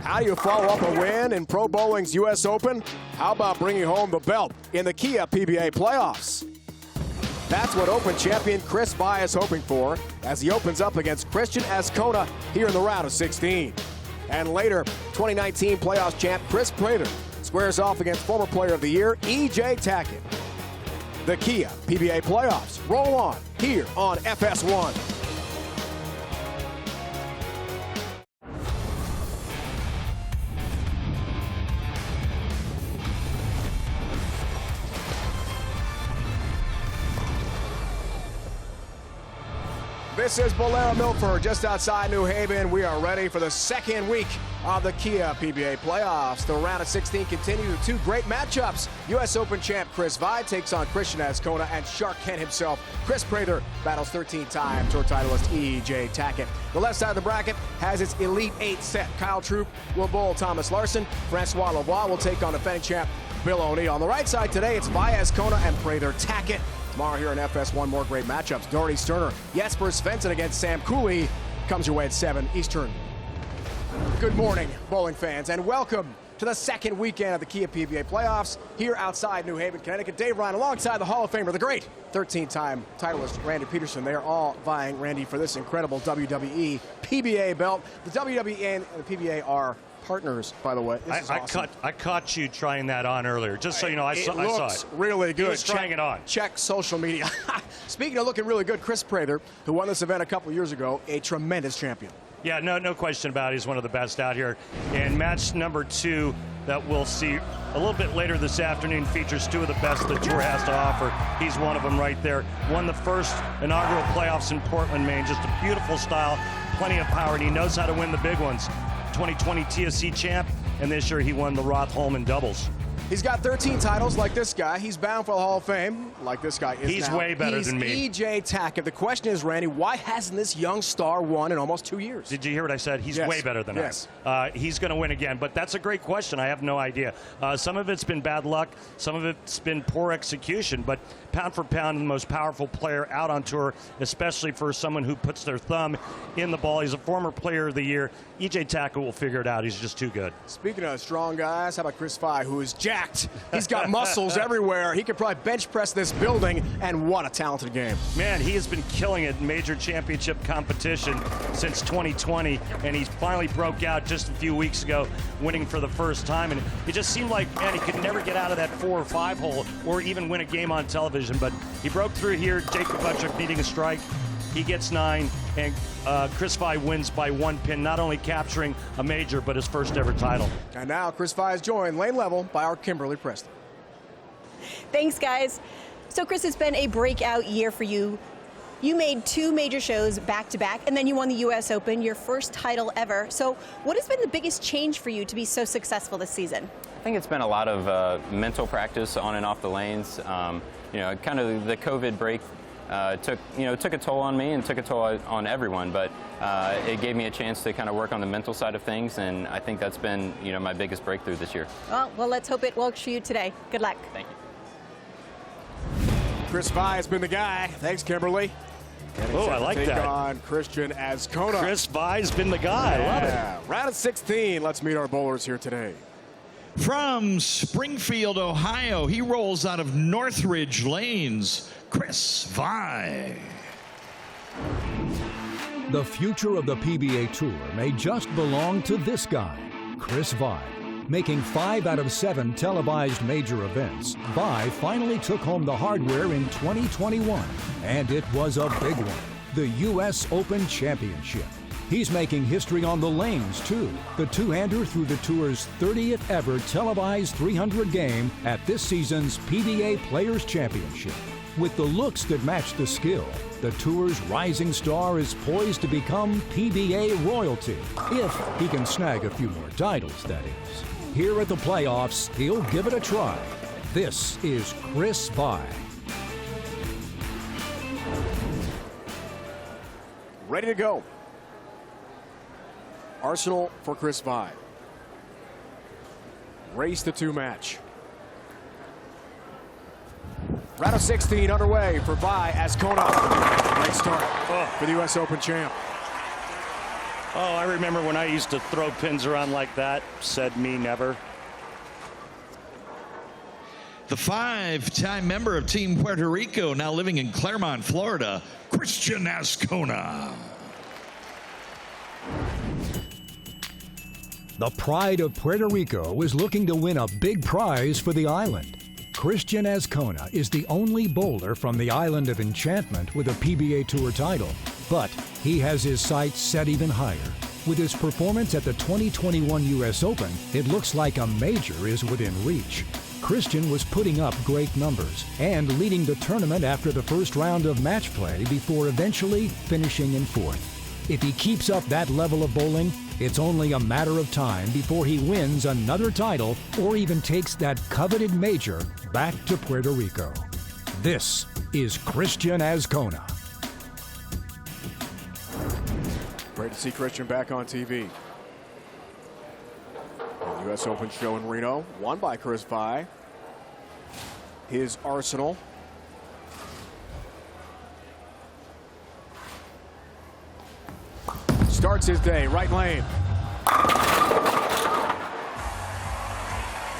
How do you follow up a win in Pro Bowling's U.S. Open? How about bringing home the belt in the Kia PBA Playoffs? That's what Open champion Kris is hoping for as he opens up against Cristian Azcona here in the round of 16. And later, 2019 playoffs champ Prather squares off against former player of the year EJ Tackett. The Kia PBA Playoffs roll on here on FS1. This is Bowlero Milford, just outside New Haven. We are ready for the second week of the Kia PBA Playoffs. The round of 16 continues with two great matchups. U.S. Open champ Kris takes on Cristian Azcona, and Shark Kent himself, Prather, battles 13-time tour titleist EJ Tackett. The left side of the bracket has its Elite 8 set. Kyle Troop will bowl Thomas Larson. Francois Lavoie will take on defending champ Bill O'Neill. On the right side today, it's Azcona and Prather Tackett. Tomorrow here in FS1, more great matchups. Doherty Sterner, Jesper Svensson against Sam Cooley. Comes your way at 7 Eastern. Good morning, bowling fans, and welcome to the second weekend of the Kia PBA Playoffs here outside New Haven, Connecticut. Dave Ryan alongside the Hall of Famer, the great 13-time titleist Randy Peterson. They are all vying, Randy, for this incredible WWE PBA belt. The WWE and the PBA are partners, by the way. This is awesome. I caught you trying that on earlier, just so you know. I saw it. It looks really good. He was trying it on. Check social media. Speaking of looking really good, Prather, who won this event a couple years ago, a tremendous champion. Yeah, no question about it. He's one of the best out here. And match number 2 that we'll see a little bit later this afternoon features 2 of the best the tour has to offer. He's one of them right there. Won the first inaugural playoffs in Portland, Maine. Just a beautiful style, plenty of power, and he knows how to win the big ones. 2020 TSC champ, and this year he won the Roth-Holman doubles. He's got 13 titles like this guy. He's bound for the Hall of Fame like this guy is. He's now. way better than me. He's EJ Tackett. The question is, Randy, why hasn't this young star won in almost 2 years? Did you hear what I said? He's way better than us. He's going to win again, but that's a great question. I have no idea. Some of it's been bad luck. Some of it's been poor execution, but pound for pound, the most powerful player out on tour, especially for someone who puts their thumb in the ball. He's a former player of the year. EJ Tackett will figure it out. He's just too good. Speaking of strong guys, how about Kris, who is jacked? He's got muscles everywhere. He could probably bench press this building, and what a talented game. Man, he has been killing it in major championship competition since 2020, and he finally broke out just a few weeks ago, winning for the first time. And it just seemed like, man, he could never get out of that 4 or 5 hole or even win a game on television. But he broke through here. Jacob Buttrick needing a strike. He gets 9, and Kris wins by 1 pin, not only capturing a major, but his first ever title. And now Kris is joined lane level by our Kimberly Preston. Thanks, guys. So, Kris, it's been a breakout year for you. You made 2 major shows back-to-back, and then you won the U.S. Open, your first title ever. So what has been the biggest change for you to be so successful this season? I think it's been a lot of mental practice on and off the lanes. You know, kind of the COVID break took a toll on me and took a toll on everyone, but it gave me a chance to kind of work on the mental side of things, and I think that's been, you know, my biggest breakthrough this year. Well, let's hope it works for you today. Good luck. Thank you. Kris has been the guy. Thanks, Kimberly. Oh, I like that. On Cristian Azcona. Kris has been the guy. I love it. Round of 16. Let's meet our bowlers here today. From Springfield, Ohio, he rolls out of Northridge Lanes, Kris. The future of the PBA Tour may just belong to this guy, Kris. Making 5 out of 7 televised major events, finally took home the hardware in 2021, and it was a big one, the U.S. Open Championship. He's making history on the lanes, too. The two-hander threw the Tour's 30th ever televised 300 game at this season's PBA Players Championship. With the looks that match the skill, the Tour's rising star is poised to become PBA royalty, if he can snag a few more titles, that is. Here at the playoffs, he'll give it a try. This is Kris. Ready to go. Arsenal for Kris. Race to 2 match. Round of 16 underway for Azcona. Great start for the U.S. Open champ. Oh, I remember when I used to throw pins around like that. Said me never. The 5-time member of Team Puerto Rico, now living in Claremont, Florida, Cristian Azcona. The pride of Puerto Rico is looking to win a big prize for the island. Cristian Azcona is the only bowler from the island of enchantment with a PBA Tour title. But he has his sights set even higher. With his performance at the 2021 U.S. Open, it looks like a major is within reach. Cristian was putting up great numbers and leading the tournament after the first round of match play before eventually finishing in fourth. If he keeps up that level of bowling, it's only a matter of time before he wins another title or even takes that coveted major back to Puerto Rico. This is Cristian Azcona. Great to see Cristian back on TV. The U.S. Open show in Reno, won by Kris. His arsenal. Starts his day, right lane.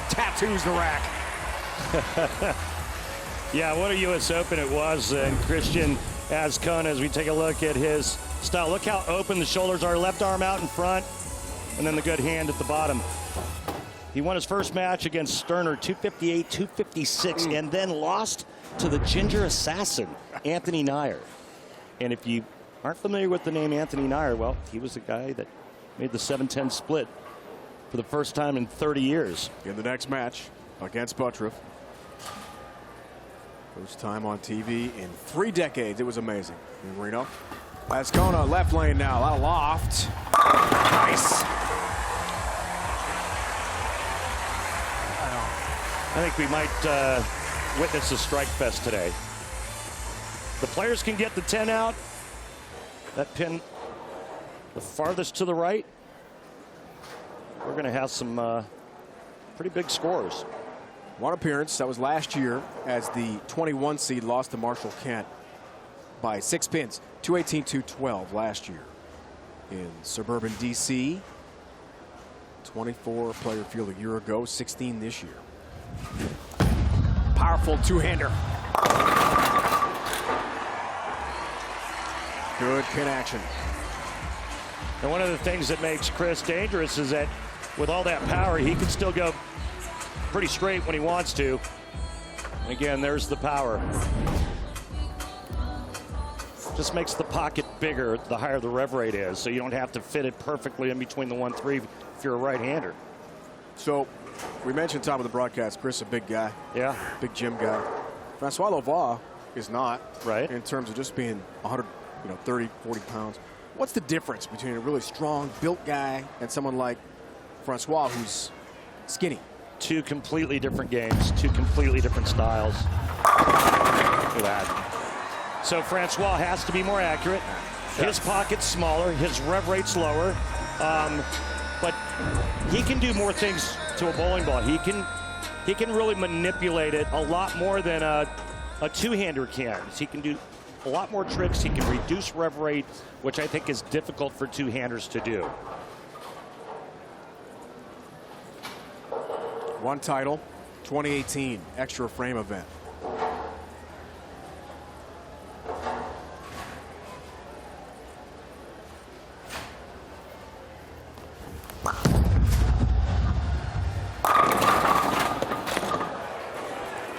Tattoos the rack. Yeah, what a U.S. Open it was. And Cristian Azcona, as we take a look at his style. Look how open the shoulders are. Left arm out in front, and then the good hand at the bottom. He won his first match against Sterner, 258, 256, and then lost to the Ginger Assassin, Anthony Nair. And if you aren't familiar with the name Anthony Nair, well, he was the guy that made the 7-10 split for the first time in 30 years. In the next match against Prather. First time on TV in 3 decades. It was amazing in Reno. Azcona left lane now, out of loft. Nice. I think we might witness a strike fest today. The players can get the 10 out. That pin the farthest to the right. We're going to have some pretty big scores. One appearance, that was last year, as the 21 seed lost to Marshall Kent by 6 pins, 218-212 last year. In suburban DC, 24 player field a year ago, 16 this year. Powerful two-hander. Good pin action. And one of the things that makes Kris dangerous is that with all that power, he can still go pretty straight when he wants to. And again, there's the power. Just makes the pocket bigger the higher the rev rate is, so you don't have to fit it perfectly in between the 1-3 if you're a right-hander. So we mentioned top of the broadcast, Kris, a big guy. Yeah. Big gym guy. Francois Louvois is not. Right. In terms of just being 100, 30, 40 pounds. What's the difference between a really strong, built guy and someone like Francois who's skinny? 2 completely different games, 2 completely different styles. Look at that. So Francois has to be more accurate. His pocket's smaller, his rev rate's lower, but he can do more things to a bowling ball. He can really manipulate it a lot more than a two-hander can. He can do a lot more tricks. He can reduce rev rate, which I think is difficult for two-handers to do. One title, 2018 extra frame event.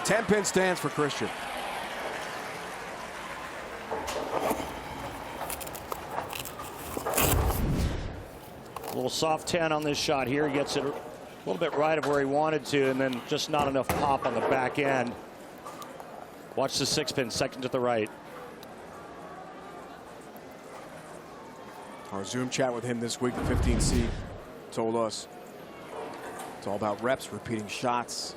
Ten-pin stands for Cristian. A little soft 10 on this shot here. He gets it a little bit right of where he wanted to, and then just not enough pop on the back end. Watch the 6-pin, second to the right. Our Zoom chat with him this week, the 15 seed, told us it's all about reps, repeating shots,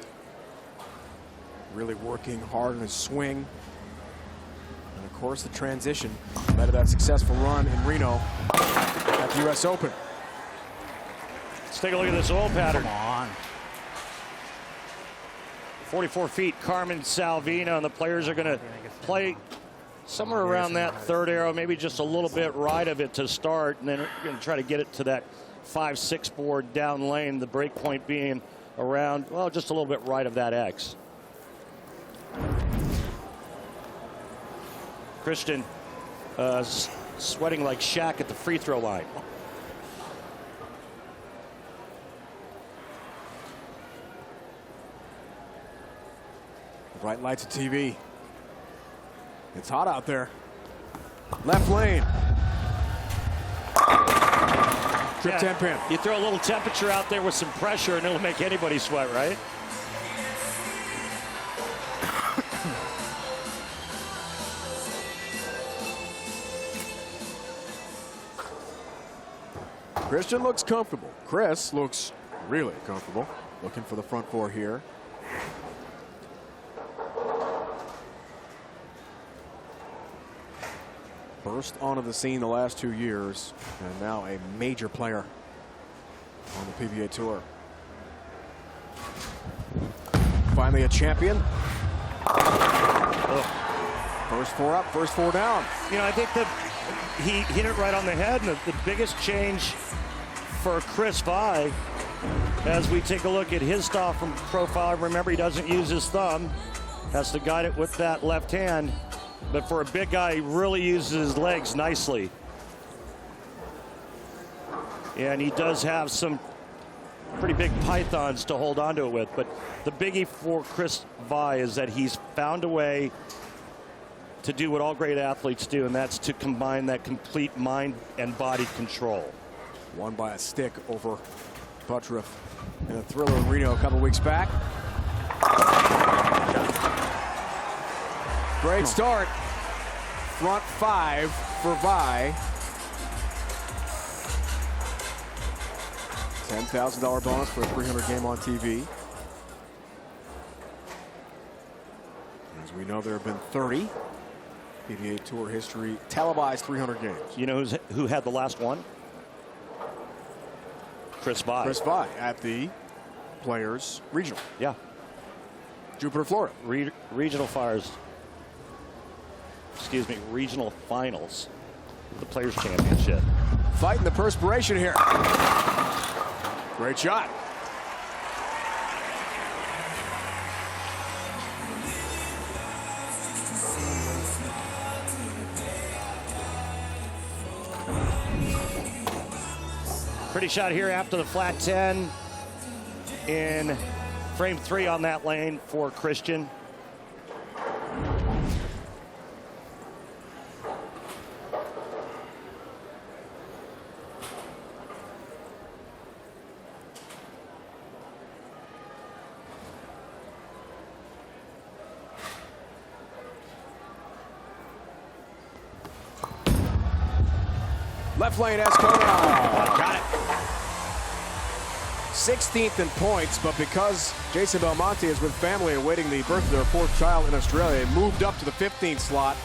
really working hard on his swing. And of course, the transition led to that successful run in Reno at the U.S. Open. Let's take a look at this oil pattern. Come on. 44 feet, Carmen Salvino, and the players are going to play Somewhere around that third arrow, maybe just a little bit right of it to start, and then we're going to try to get it to that 5-6 board down lane, the break point being around, well, just a little bit right of that X. Cristian sweating like Shaq at the free throw line. Bright lights of TV. It's hot out there. Left lane. Trip 10 pin. You throw a little temperature out there with some pressure and it'll make anybody sweat, right? Cristian looks comfortable. Kris looks really comfortable. Looking for the front four here. Burst onto the scene the last 2 years, and now a major player on the PBA Tour. Finally a champion. First four up, first four down. You know, I think that he hit it right on the head, and the biggest change for Kris Vi, as we take a look at his style from profile, remember he doesn't use his thumb, has to guide it with that left hand. But for a big guy, he really uses his legs nicely. And he does have some pretty big pythons to hold onto it with. But the biggie for Kris Vi is that he's found a way to do what all great athletes do, and that's to combine that complete mind and body control. Won by a stick over Prather in a thriller in Reno a couple weeks back. Great start. Front five for Vi. $10,000 bonus for a 300 game on TV. As we know, there have been 30 PBA Tour history televised 300 games. You know who had the last one? Kris Vi. Kris Vi at the Players Regional. Yeah. Jupiter, Florida. Regional Fires. Excuse me, regional finals. The Players Championship. Fighting the perspiration here. Great shot. Pretty shot here after the flat 10 in frame 3 on that lane for Cristian. Left lane, Azcona. Got it. 16th in points, but because Jason Belmonte is with family awaiting the birth of their 4th child in Australia, moved up to the 15th slot.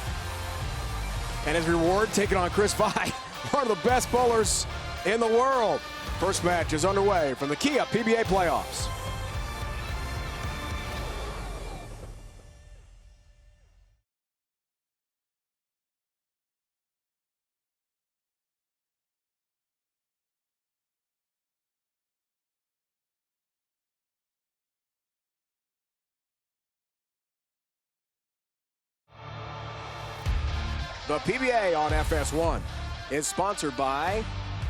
And his reward, taking on Kris Vi, one of the best bowlers in the world. First match is underway from the Kia PBA Playoffs. The PBA on FS1 is sponsored by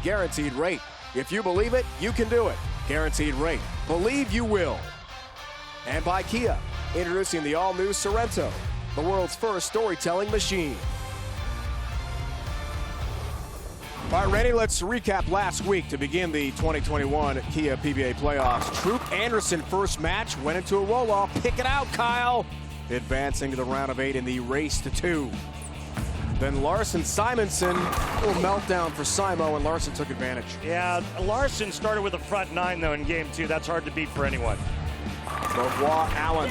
Guaranteed Rate. If you believe it, you can do it. Guaranteed Rate. Believe you will. And by Kia, introducing the all-new Sorrento, the world's first storytelling machine. All right, Randy, let's recap last week to begin the 2021 Kia PBA Playoffs. Troop Anderson first match, went into a roll-off. Pick it out, Kyle. Advancing to the round of 8 in the race to 2. Then Larson Simonson, a little meltdown for Simo, and Larson took advantage. Yeah, Larson started with a front 9, though, in game 2. That's hard to beat for anyone. Lavoie Allen.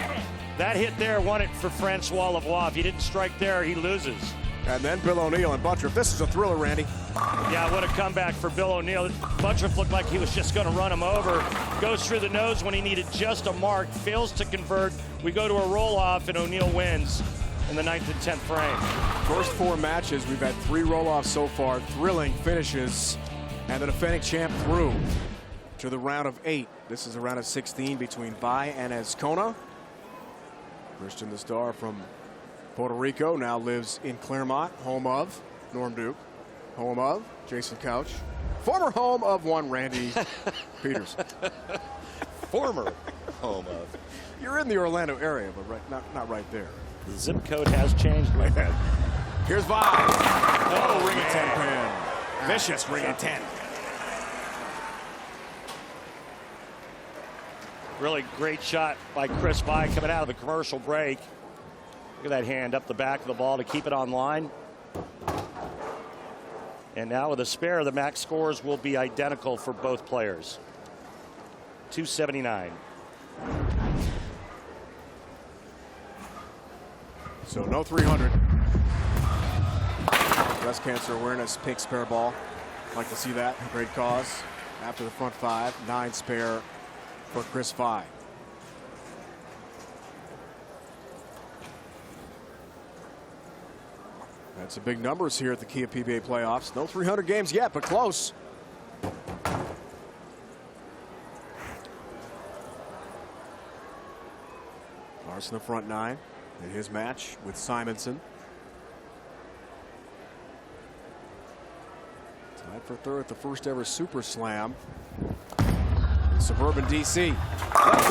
That hit there won it for Francois Lavoie. If he didn't strike there, he loses. And then Bill O'Neill and Buttriff. This is a thriller, Randy. Yeah, what a comeback for Bill O'Neill. Buttriff looked like he was just going to run him over. Goes through the nose when he needed just a mark. Fails to convert. We go to a roll-off, and O'Neill wins. in the 9th and 10th frame. First 4 matches, we've had 3 roll-offs so far, thrilling finishes, and the defending champ through to the round of 8. This is a round of 16 between Vi and Azcona. Cristian, the star from Puerto Rico, now lives in Claremont, home of Norm Duke, home of Jason Couch, former home of one Randy Peters. Former home of. You're in the Orlando area, but not right there. The zip code has changed, my friend. Here's Vi. Oh, ring a 10 pin. Vicious ring a 10. Really great shot by Kris Vi coming out of the commercial break. Look at that hand up the back of the ball to keep it on line. And now with a spare, the max scores will be identical for both players. 279. So no 300. Breast cancer awareness, pink spare ball. Like to see that. Great cause. After the front 5, 9 spare for Kris Vi. That's some big numbers here at the Kia PBA Playoffs. No 300 games yet, but close. Larson the front 9 in his match with Simonson. Tied for 3rd at the first ever Super Slam in suburban DC. Left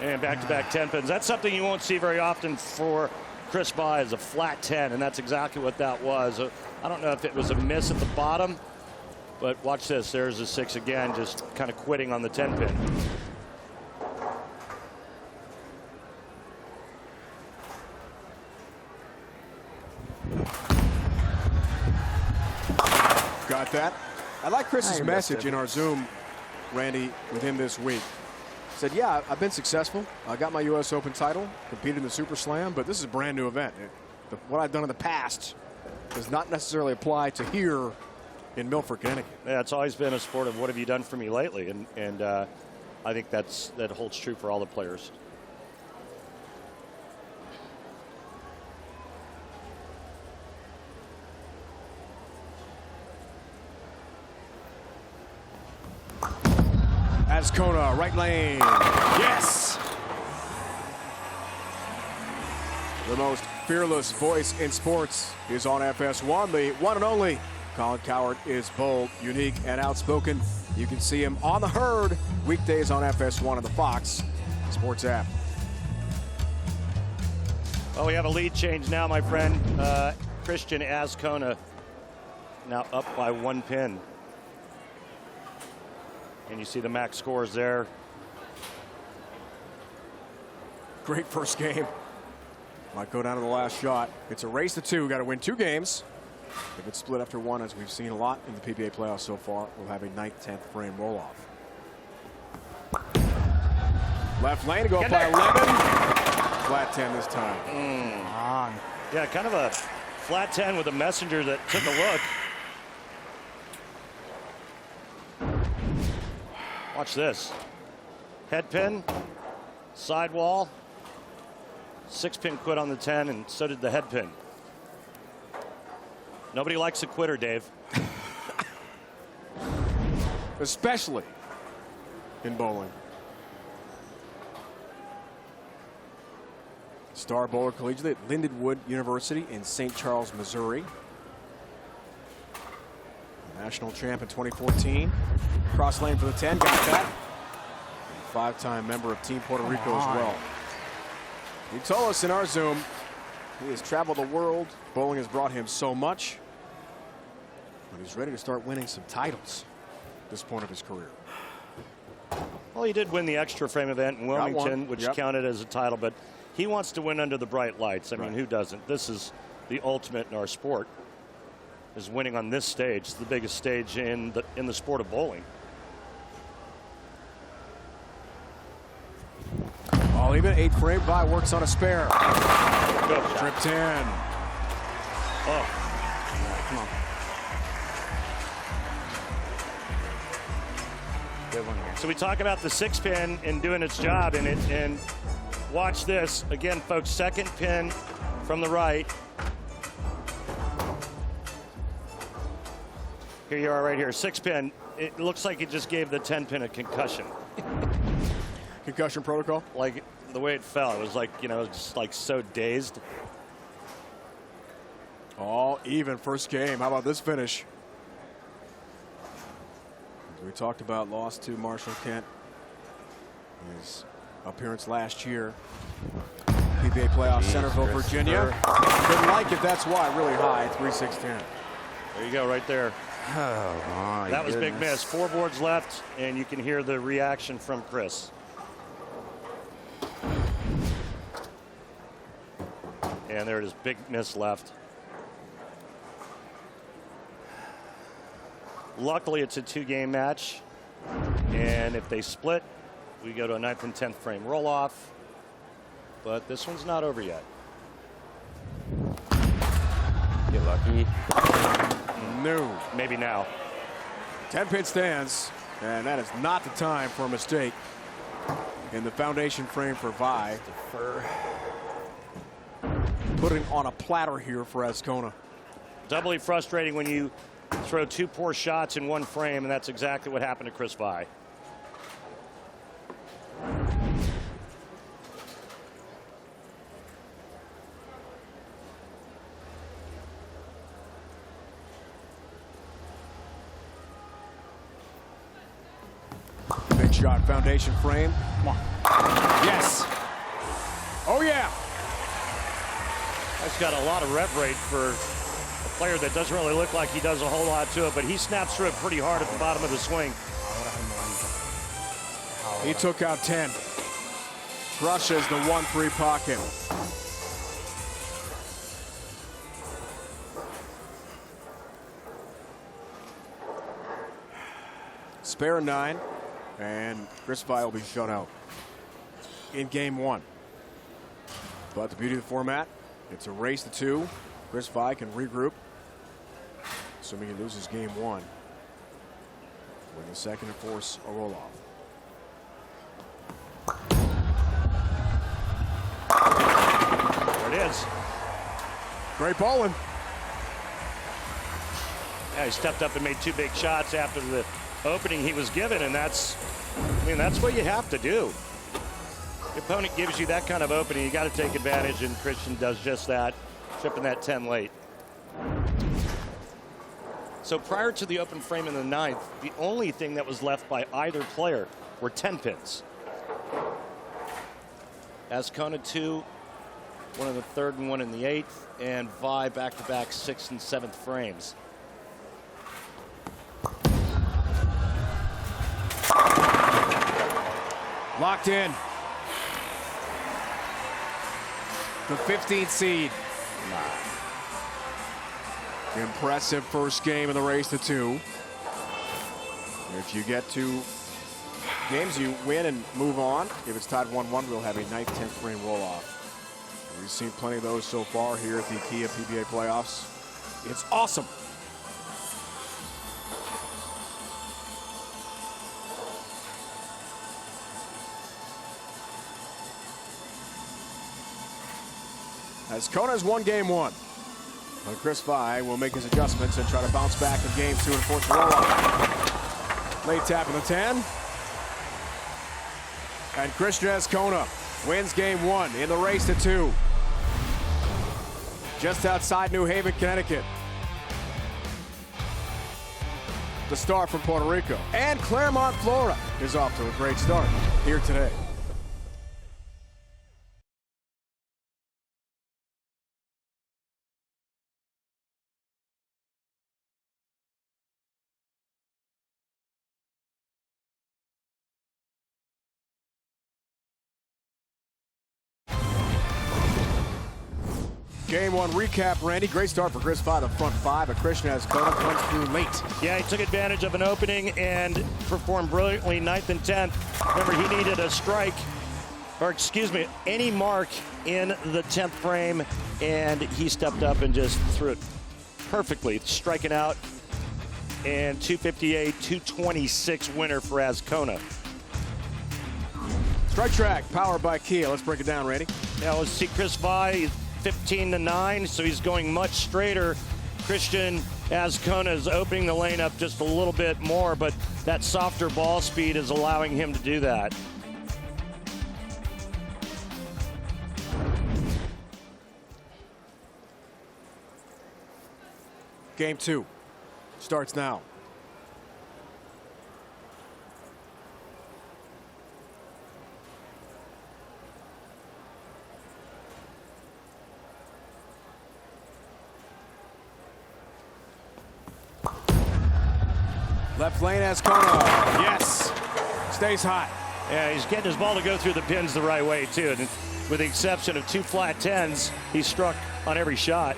lane. And back-to-back 10 pins. That's something you won't see very often for Kris Vi, is a flat 10, and that's exactly what that was. I don't know if it was a miss at the bottom, but watch this. There's a 6 again, just kind of quitting on the 10 pin. Got that. I like Chris's message in our Zoom, Randy, with him this week. Said, yeah, I've been successful. I got my U.S. Open title, competed in the Super Slam, but this is a brand new event. What I've done in the past does not necessarily apply to here in Milford, Connecticut. Yeah, it's always been a sport of what have you done for me lately, and I think that holds true for all the players. Azcona, right lane. Yes! The most fearless voice in sports is on FS1. The one and only Colin Coward is bold, unique, and outspoken. You can see him on the herd weekdays on FS1 and the Fox Sports app. Well, we have a lead change now, my friend. Cristian Azcona now up by 1 pin. And you see the max scores there. Great first game. Might go down to the last shot. It's a race to 2. Got to win 2 games. If it's split after 1, as we've seen a lot in the PBA playoffs so far, we'll have a 9th, 10th frame roll-off. Left lane to go up by 11. Flat 10 this time. On. Yeah, kind of a flat 10 with a messenger that took a look. Watch this. Head pin, sidewall, 6-pin quit on the 10, and so did the head pin. Nobody likes a quitter, Dave. Especially in bowling. Star bowler collegiate at Lindenwood University in St. Charles, Missouri. National champ in 2014. Cross lane for the 10, got that. 5-time member of Team Puerto Rico as well. He told us in our Zoom he has traveled the world. Bowling has brought him so much. But he's ready to start winning some titles at this point of his career. Well, he did win the extra frame event in Wilmington, which Yep. counted as a title, but he wants to win under the bright lights. I mean, who doesn't? This is the ultimate in our sport, is winning on this stage. It's the biggest stage in the sport of bowling. All even, 8 frame by, works on a spare. Good. Trip 10. Oh. Come on. Good one here. So we talk about the 6-pin and doing its job, and Watch this. Again, folks, second pin from the right. Here you are right here, 6-pin. It looks like it just gave the 10-pin a concussion. Concussion protocol? Like the way it fell, it was like, you know, just like so dazed. All even first game. How about this finish? As we talked about, lost to Marshall Kent. His appearance last year. PBA Playoffs, Centerville, Virginia. Didn't like it, that's why. Really high, 3-6-10. There you go, right there. Oh, my That was goodness. big miss. 4 boards left, and you can hear the reaction from Kris. And there it is, big miss left. Luckily, it's a 2-game match. And if they split, we go to a 9th and 10th frame roll-off. But this one's not over yet. Get lucky. No. Maybe now. 10-pin stands, and that is not the time for a mistake in the foundation frame for Vi. Putting on a platter here for Azcona. Doubly frustrating when you throw 2 poor shots in 1 frame, and that's exactly what happened to Kris Vi. Big shot, foundation frame. Come on. Yes. Oh, yeah. That's got a lot of rev rate for a player that doesn't really look like he does a whole lot to it, but he snaps through it pretty hard at the bottom of the swing. He took out 10. Crushes the 1-3 pocket. Spare 9, and Kris Vi will be shut out in game 1. But the beauty of the format, it's a race to 2. Kris Vi can regroup, assuming he loses game 1. Win the second and force a roll-off. There it is. Great bowling. Yeah, he stepped up and made 2 big shots after the opening he was given, and that's what you have to do. The opponent gives you that kind of opening, you got to take advantage, and Cristian does just that, tripping that 10 late. So prior to the open frame in the 9th, the only thing that was left by either player were 10 pins. Azcona 2, one in the 3rd and one in the 8th, and Vi back-to-back 6th and 7th frames. Locked in. The 15th seed. Impressive first game of the race to 2. If you get 2 games, you win and move on. If it's tied 1-1, we'll have a 9th, 10th frame roll-off. We've seen plenty of those so far here at the Kia PBA Playoffs. It's awesome. Azcona's won game 1. But Kris Vi will make his adjustments and try to bounce back in game 2 and force a roll-off. Late tap in the 10. And Cristian Azcona wins game 1 in the race to 2. Just outside New Haven, Connecticut. The star from Puerto Rico. And Claremont, Florida is off to a great start here today. Game 1 recap, Randy. Great start for Kris Vi, the front 5, but Cristian Azcona comes through late. Yeah, he took advantage of an opening and performed brilliantly 9th and 10th. Remember, he needed a strike, or excuse me, any mark in the 10th frame, and he stepped up and just threw it perfectly, striking out. And 258, 226 winner for Azcona. Strike Track, powered by Kia. Let's break it down, Randy. Yeah, let's see Chris Vi, 15-9, so he's going much straighter. Cristian Azcona is opening the lane up just a little bit more, but that softer ball speed is allowing him to do that. Game 2 starts now. Left lane, Azcona. Yes. Stays hot. Yeah, he's getting his ball to go through the pins the right way, too. And with the exception of 2 flat 10s, he struck on every shot.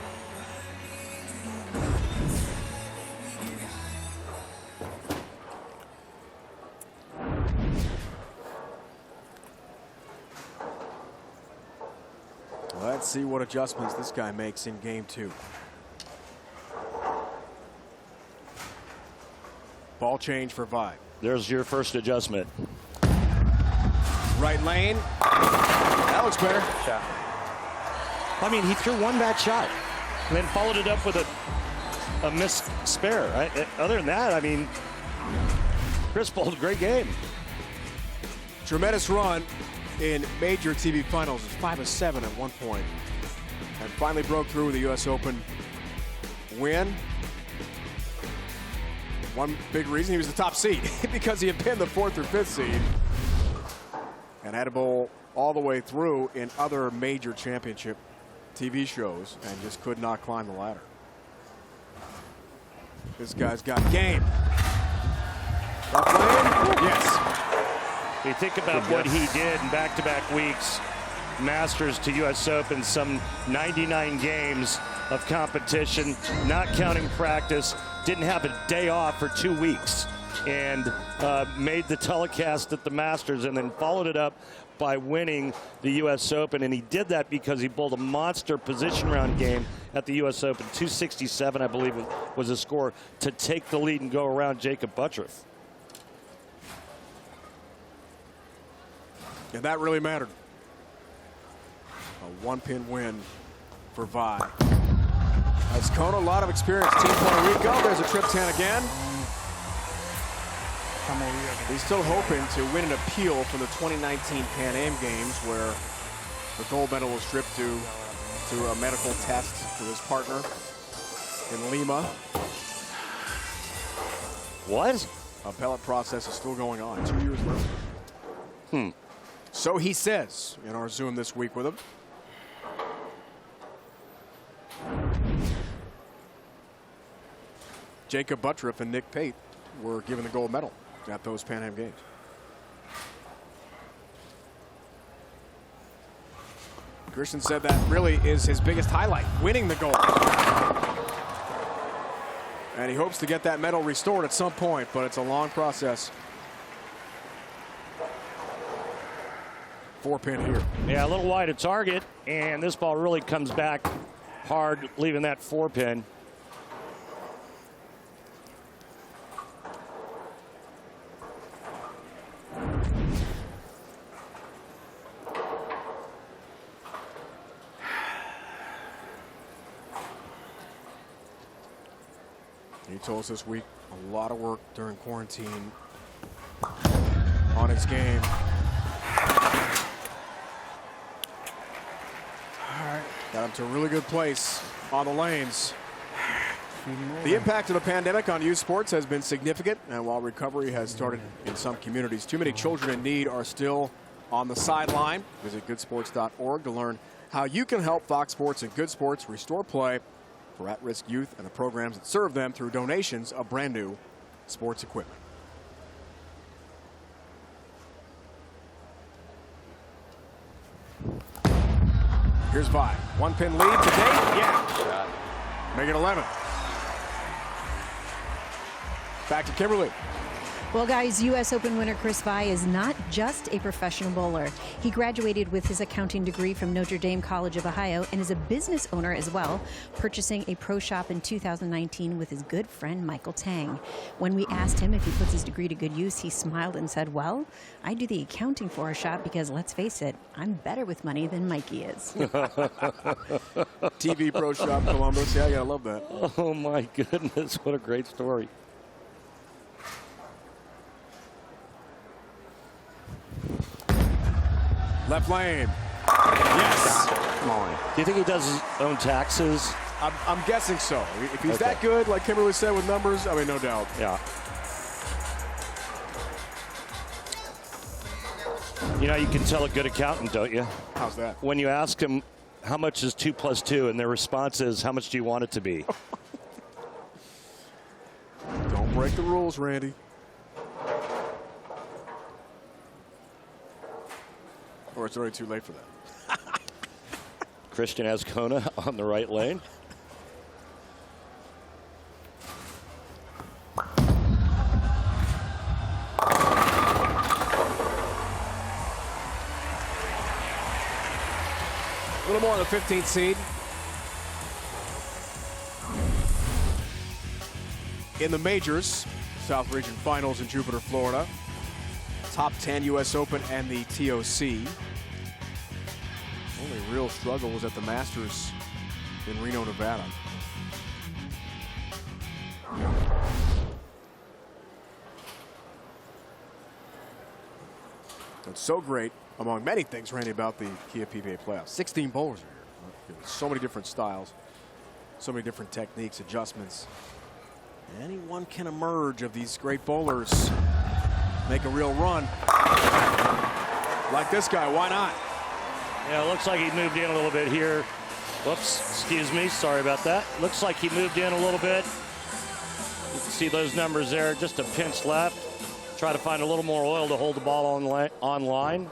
Let's see what adjustments this guy makes in game 2. Ball change for Vi. There's your first adjustment. Right lane. That looks better. I mean, he threw one bad shot and then followed it up with a missed spare. Right? Other than that, I mean, Kris bowled a great game. Tremendous run in major TV finals. 5 of 7 at one point. And finally broke through the U.S. Open win. One big reason he was the top seed because he had been the 4th or 5th seed and had to bowl all the way through in other major championship TV shows and just could not climb the ladder. This guy's got game. Yes. You think about what he did in back-to-back weeks, Masters to U.S. Open, some 99 games of competition, not counting practice, didn't have a day off for 2 weeks, and made the telecast at the Masters and then followed it up by winning the U.S. Open. And he did that because he bowled a monster position round game at the U.S. Open. 267, I believe, was the score to take the lead and go around Jacob Buttriff. And that really mattered. A 1-pin win for Vi. Azcona, a lot of experience. Team Puerto Rico. There's a trip 10 again. He's still hoping to win an appeal from the 2019 Pan Am Games, where the gold medal was stripped due to a medical test to his partner in Lima. What? Appellate process is still going on 2 years later. So he says in our Zoom this week with him. Jacob Buttriff and Nick Pate were given the gold medal at those Pan Am Games. Cristian said that really is his biggest highlight, winning the gold. And he hopes to get that medal restored at some point, but it's a long process. 4-pin here. Yeah, a little wide of target, and this ball really comes back hard, leaving that 4-pin. He told us this week a lot of work during quarantine on his game. Got him to a really good place on the lanes. The impact of the pandemic on youth sports has been significant, and while recovery has started in some communities, too many children in need are still on the sideline. Visit goodsports.org to learn how you can help Fox Sports and Good Sports restore play for at-risk youth and the programs that serve them through donations of brand new sports equipment. Here's Vi. 1-pin lead today. Yeah. Make it 11. Back to Kimberly. Well, guys, U.S. Open winner Kris Vi is not just a professional bowler. He graduated with his accounting degree from Notre Dame College of Ohio and is a business owner as well, purchasing a pro shop in 2019 with his good friend Michael Tang. When we asked him if he puts his degree to good use, he smiled and said, well, I do the accounting for a shop because, let's face it, I'm better with money than Mikey is. TV pro shop Columbus. Yeah, you gotta love that. Oh, my goodness. What a great story. Left lane. Yes. Come on. Do you think he does his own taxes? I'm guessing so. If he's that good, like Kimberly said with numbers, I mean, no doubt. Yeah. You know, you can tell a good accountant, don't you? How's that? When you ask them, how much is 2 + 2? And their response is, how much do you want it to be? Don't break the rules, Randy. Or it's already too late for that. Cristian Azcona on the right lane. A little more on the 15th seed. In the majors, South Region Finals in Jupiter, Florida. Top 10 U.S. Open and the TOC. Only real struggle was at the Masters in Reno, Nevada. It's so great, among many things, Randy, about the Kia PBA Playoffs. 16 bowlers are here. So many different styles, so many different techniques, adjustments. Anyone can emerge of these great bowlers. Make a real run. Like this guy, why not? Yeah, it looks like he moved in a little bit here. Whoops, excuse me, sorry about that. Looks like he moved in a little bit. You can see those numbers there, just a pinch left. Try to find a little more oil to hold the ball on line.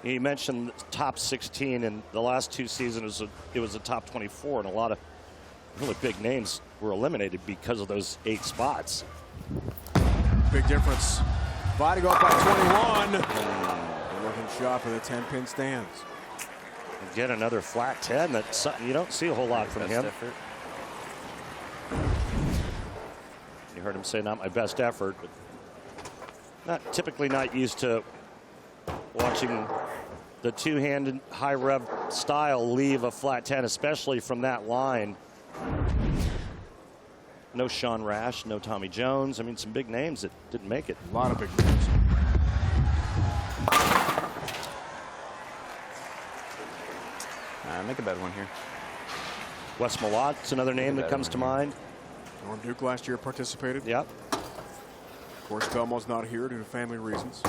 He mentioned top 16 in the last 2 seasons. It was a top 24, and a lot of really big names were eliminated because of those 8 spots. Big difference. Vi to go up by 21. Looking shot for the 10-pin stands. Again, another flat 10. That's something you don't see a whole lot from him. Effort. You heard him say, not my best effort, but typically not used to watching the two-handed high rev style leave a flat 10, especially from that line. No Sean Rash, no Tommy Jones. I mean, some big names that didn't make it. A lot of big names. Make a better one here. Wes Malot's another name that comes to mind. Norm Duke last year participated. Yep. Of course, Belmo's not here due to family reasons.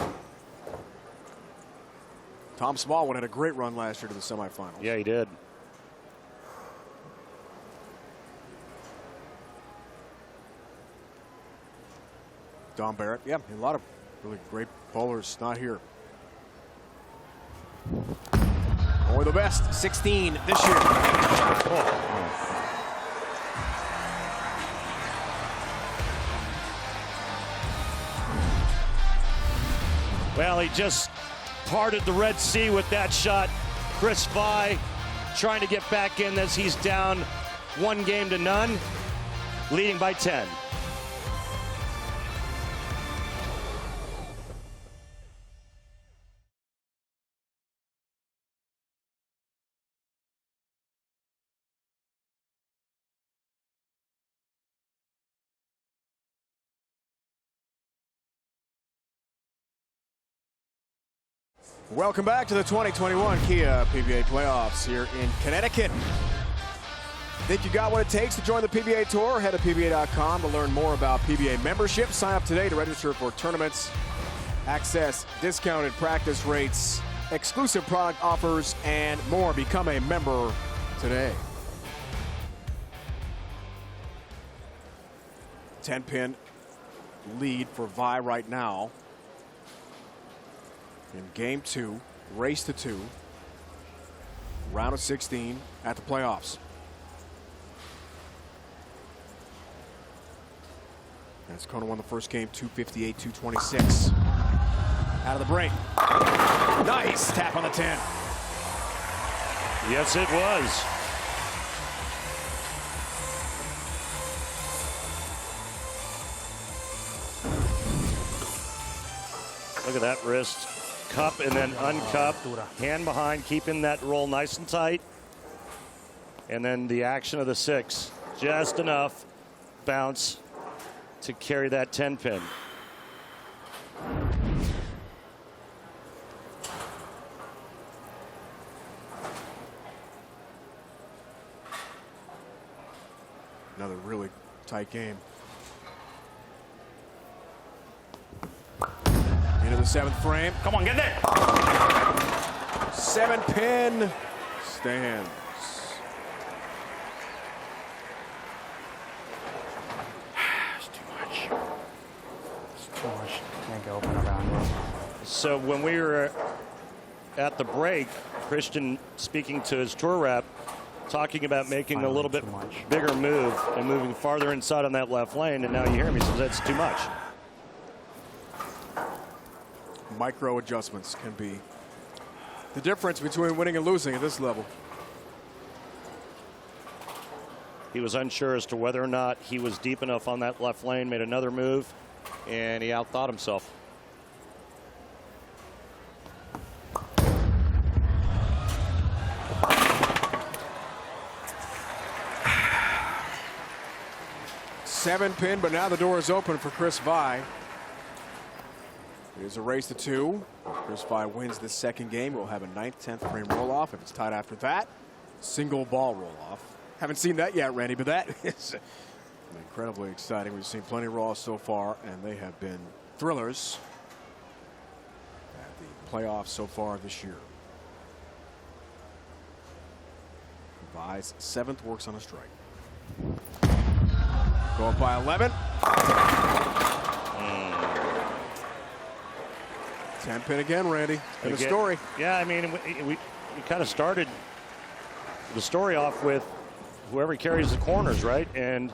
Tom Smallwood had a great run last year to the semifinals. Yeah, he did. Don Barrett. Yeah, a lot of really great bowlers not here. Only the best, 16 this year. Well, he just parted the Red Sea with that shot. Kris Vi trying to get back in as he's down 1 game to none, leading by 10. Welcome back to the 2021 Kia PBA Playoffs here in Connecticut. Think you got what it takes to join the PBA Tour? Head to PBA.com to learn more about PBA membership. Sign up today to register for tournaments, access discounted practice rates, exclusive product offers, and more. Become a member today. 10-pin lead for Vi right now. In game 2, race to 2. round of 16 at the playoffs. Azcona won the first game 258-226. Out of the break. Nice tap on the 10. Yes, it was. Look at that wrist. Cup and then uncup. Hand behind, keeping that roll nice and tight. And then the action of the 6. Just enough bounce to carry that 10-pin. Another really tight game. Into the 7th frame. Come on, get there. 7-pin stands. It's too much. It's too much. Can't go open around it. So when we were at the break, Cristian speaking to his tour rep, talking about making a little bit bigger move and moving farther inside on that left lane, and now you hear him, he says that's too much. Micro adjustments can be the difference between winning and losing at this level. He was unsure as to whether or not he was deep enough on that left lane, made another move, and he outthought himself. Seven pin, but now the door is open for Kris Vy. It is a race to 2. Kris Vy wins the second game. We'll have a 9th, 10th frame roll off. If it's tied after that, single ball roll off. Haven't seen that yet, Randy, but that is incredibly exciting. We've seen plenty of rolls so far, and they have been thrillers at the playoffs so far this year. Vy's 7th works on a strike. Go up by 11. 10 pin again, Randy. It's been a story. Yeah, I mean, we kind of started the story off with whoever carries the corners, right? And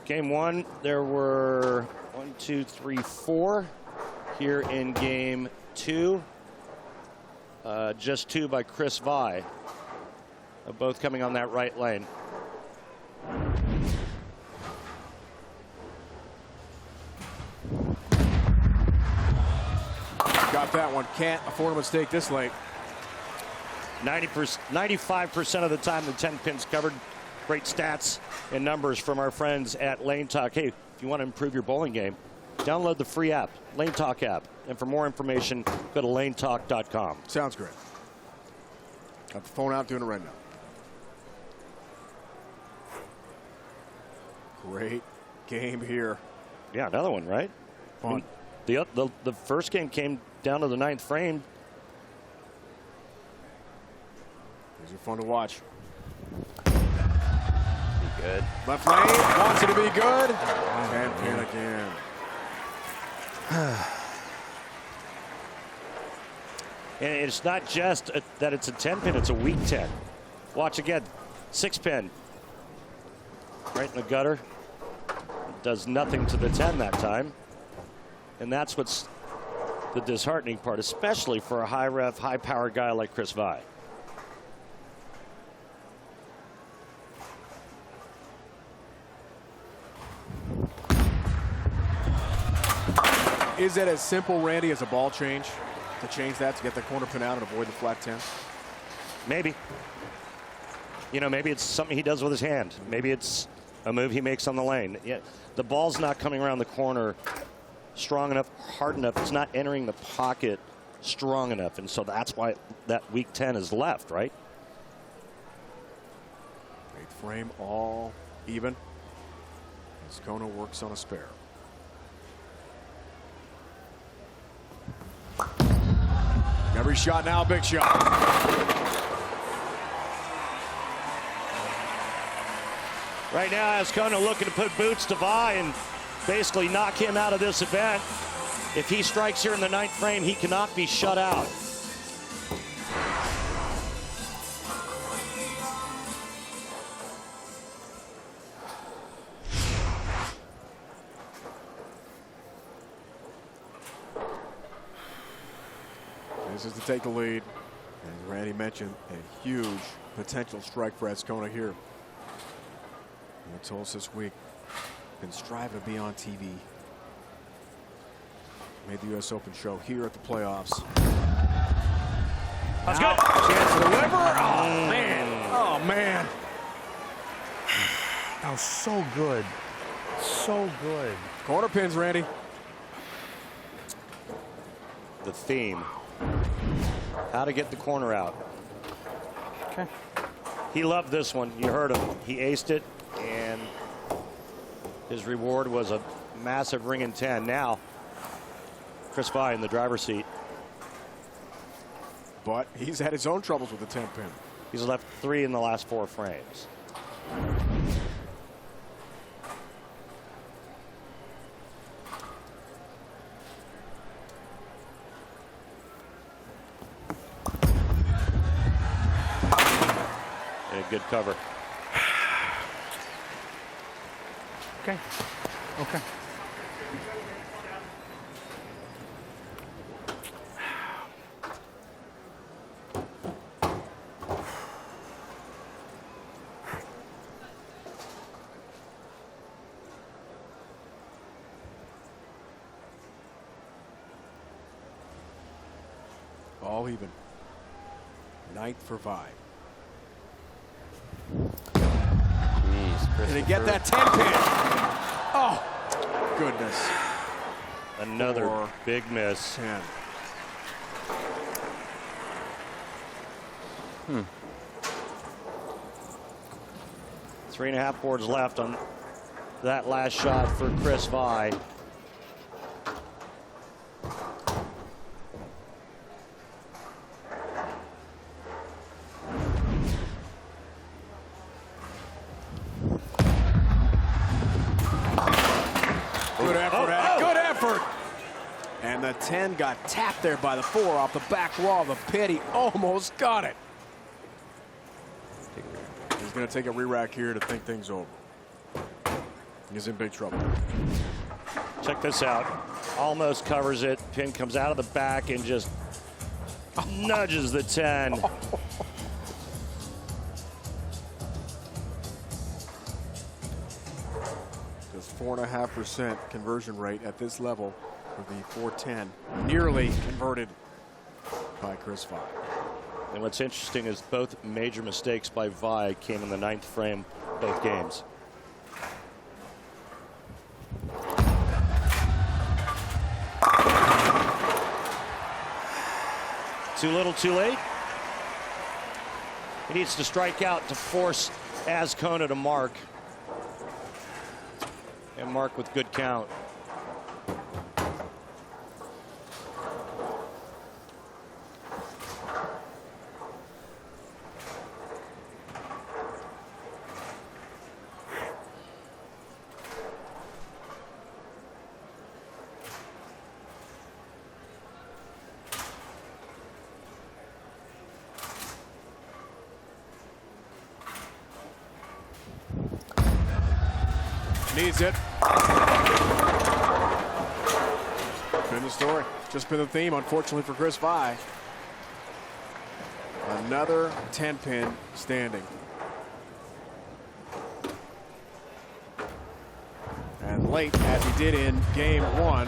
game 1, there were 1, 2, 3, 4. Here in game 2, just 2 by Kris Vy, both coming on that right lane. Got that one. Can't afford a mistake this late. 95% of the time the 10 pins covered. Great stats and numbers from our friends at Lane Talk. Hey, if you want to improve your bowling game, download the free app, Lane Talk app. And for more information, go to lanetalk.com. Sounds great. Got the phone out, doing it right now. Great game here. Yeah, another one, right? Fun. I mean, the first game came down to the 9th frame. These are fun to watch. Be good. Left lane, wants it to be good. And pin again. And it's not just that it's a 10 pin, it's a weak 10. Watch again, 6 pin. Right in the gutter. Does nothing to the 10 that time. And that's what's the disheartening part, especially for a high rev, high power guy like Kris Vy. Is it as simple, Randy, as a ball change to change that to get the corner pin out and avoid the flat 10? Maybe. You know, maybe it's something he does with his hand. Maybe it's a move he makes on the lane. Yeah, the ball's not coming around the corner strong enough, hard enough. It's not entering the pocket strong enough, and so that's why that weak 10 is left, right? 8th frame, all even. Azcona works on a spare. Every shot now, big shot. Right now, Azcona looking to put boots to Vy and basically knock him out of this event. If he strikes here in the 9th frame, he cannot be shut out. chances to take the lead. As Randy mentioned, a huge potential strike for Azcona here. And told us this week, been striving to be on TV. Made the U.S. Open show here at the playoffs. Let's go. Chance to deliver. Oh, man. Oh, man. That was so good. So good. Corner pins, Randy. The theme. How to get the corner out. Okay. He loved this one. You heard him. He aced it, and his reward was a massive ring in 10. Now, Kris in the driver's seat. But he's had his own troubles with the 10 pin. He's left 3 in the last 4 frames. And a good cover. Okay. Okay. All even. 9th for Vi. Jeez, Did he get that 10 pin? Oh, goodness. Another 4, big miss. 10. Hmm. 3.5 boards left on that last shot for Kris Vi. Good effort, Ed. Good effort. And the 10 got tapped there by the 4 off the back wall of the pit. He almost got it. He's going to take a re-rack here to think things over. He's in big trouble. Check this out. Almost covers it. Pin comes out of the back and just nudges the 10. Just 4.5% conversion rate at this level for the 410. Nearly converted by Kris Vi. And what's interesting is both major mistakes by Vi came in the 9th frame, both games. Too little, too late. He needs to strike out to force Azcona to mark. And mark with good count. Needs it. Been the story. Just been the theme, unfortunately, for Kris Vi. Another 10 pin standing. And late, as he did in game 1,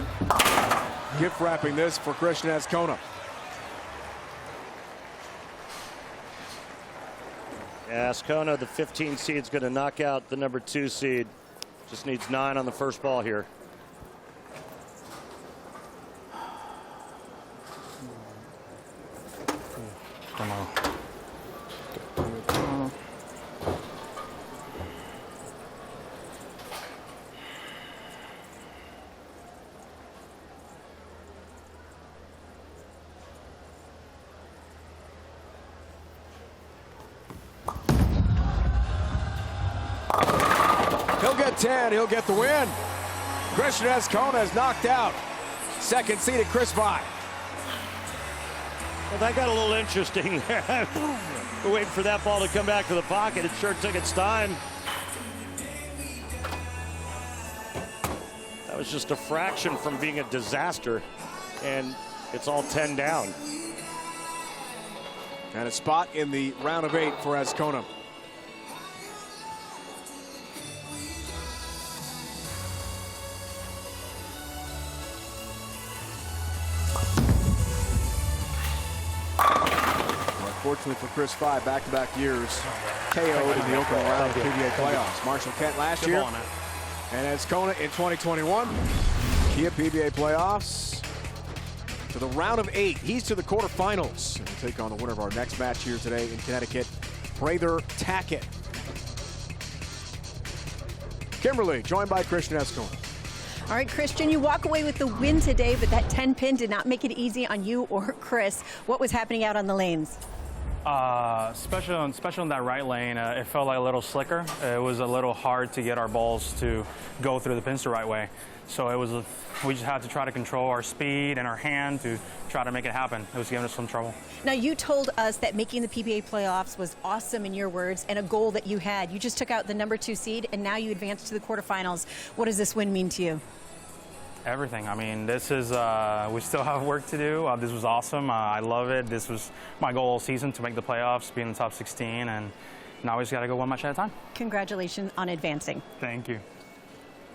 gift wrapping this for Cristian Azcona. Azcona, the 15 seed, is going to knock out the number 2 seed. Just needs 9 on the first ball here. Come on. He'll get 10. He'll get the win. Cristian Azcona is knocked out. Second seeded Kris Vi. Well, that got a little interesting. We're waiting for that ball to come back to the pocket. It sure took its time. That was just a fraction from being a disaster, and it's all 10 down. and a spot in the round of 8 for Azcona. Unfortunately for Kris, back-to-back years KO'd in the opening round of the PBA Playoffs. Marshall Kent last year, and Azcona in 2021. Kia PBA Playoffs to the round of 8. He's to the quarterfinals. And we'll take on the winner of our next match here today in Connecticut, Prather Tackett. Kimberly, joined by Cristian Azcona. All right, Cristian, you walk away with the win today, but that 10-pin did not make it easy on you or Kris. What was happening out on the lanes? Especially in that right lane, it felt like a little slicker. It was a little hard to get our balls to go through the pins the right way. So we just had to try to control our speed and our hand to try to make it happen. It was giving us some trouble. Now, you told us that making the PBA playoffs was awesome in your words and a goal that you had. You just took out the #2 seed and now you advanced to the quarterfinals. What does this win mean to you? Everything. I mean, this is, we still have work to do. This was awesome. I love it. This was my goal all season, to make the playoffs, be in the top 16, and now we just got to go one match at a time. Congratulations on advancing. Thank you.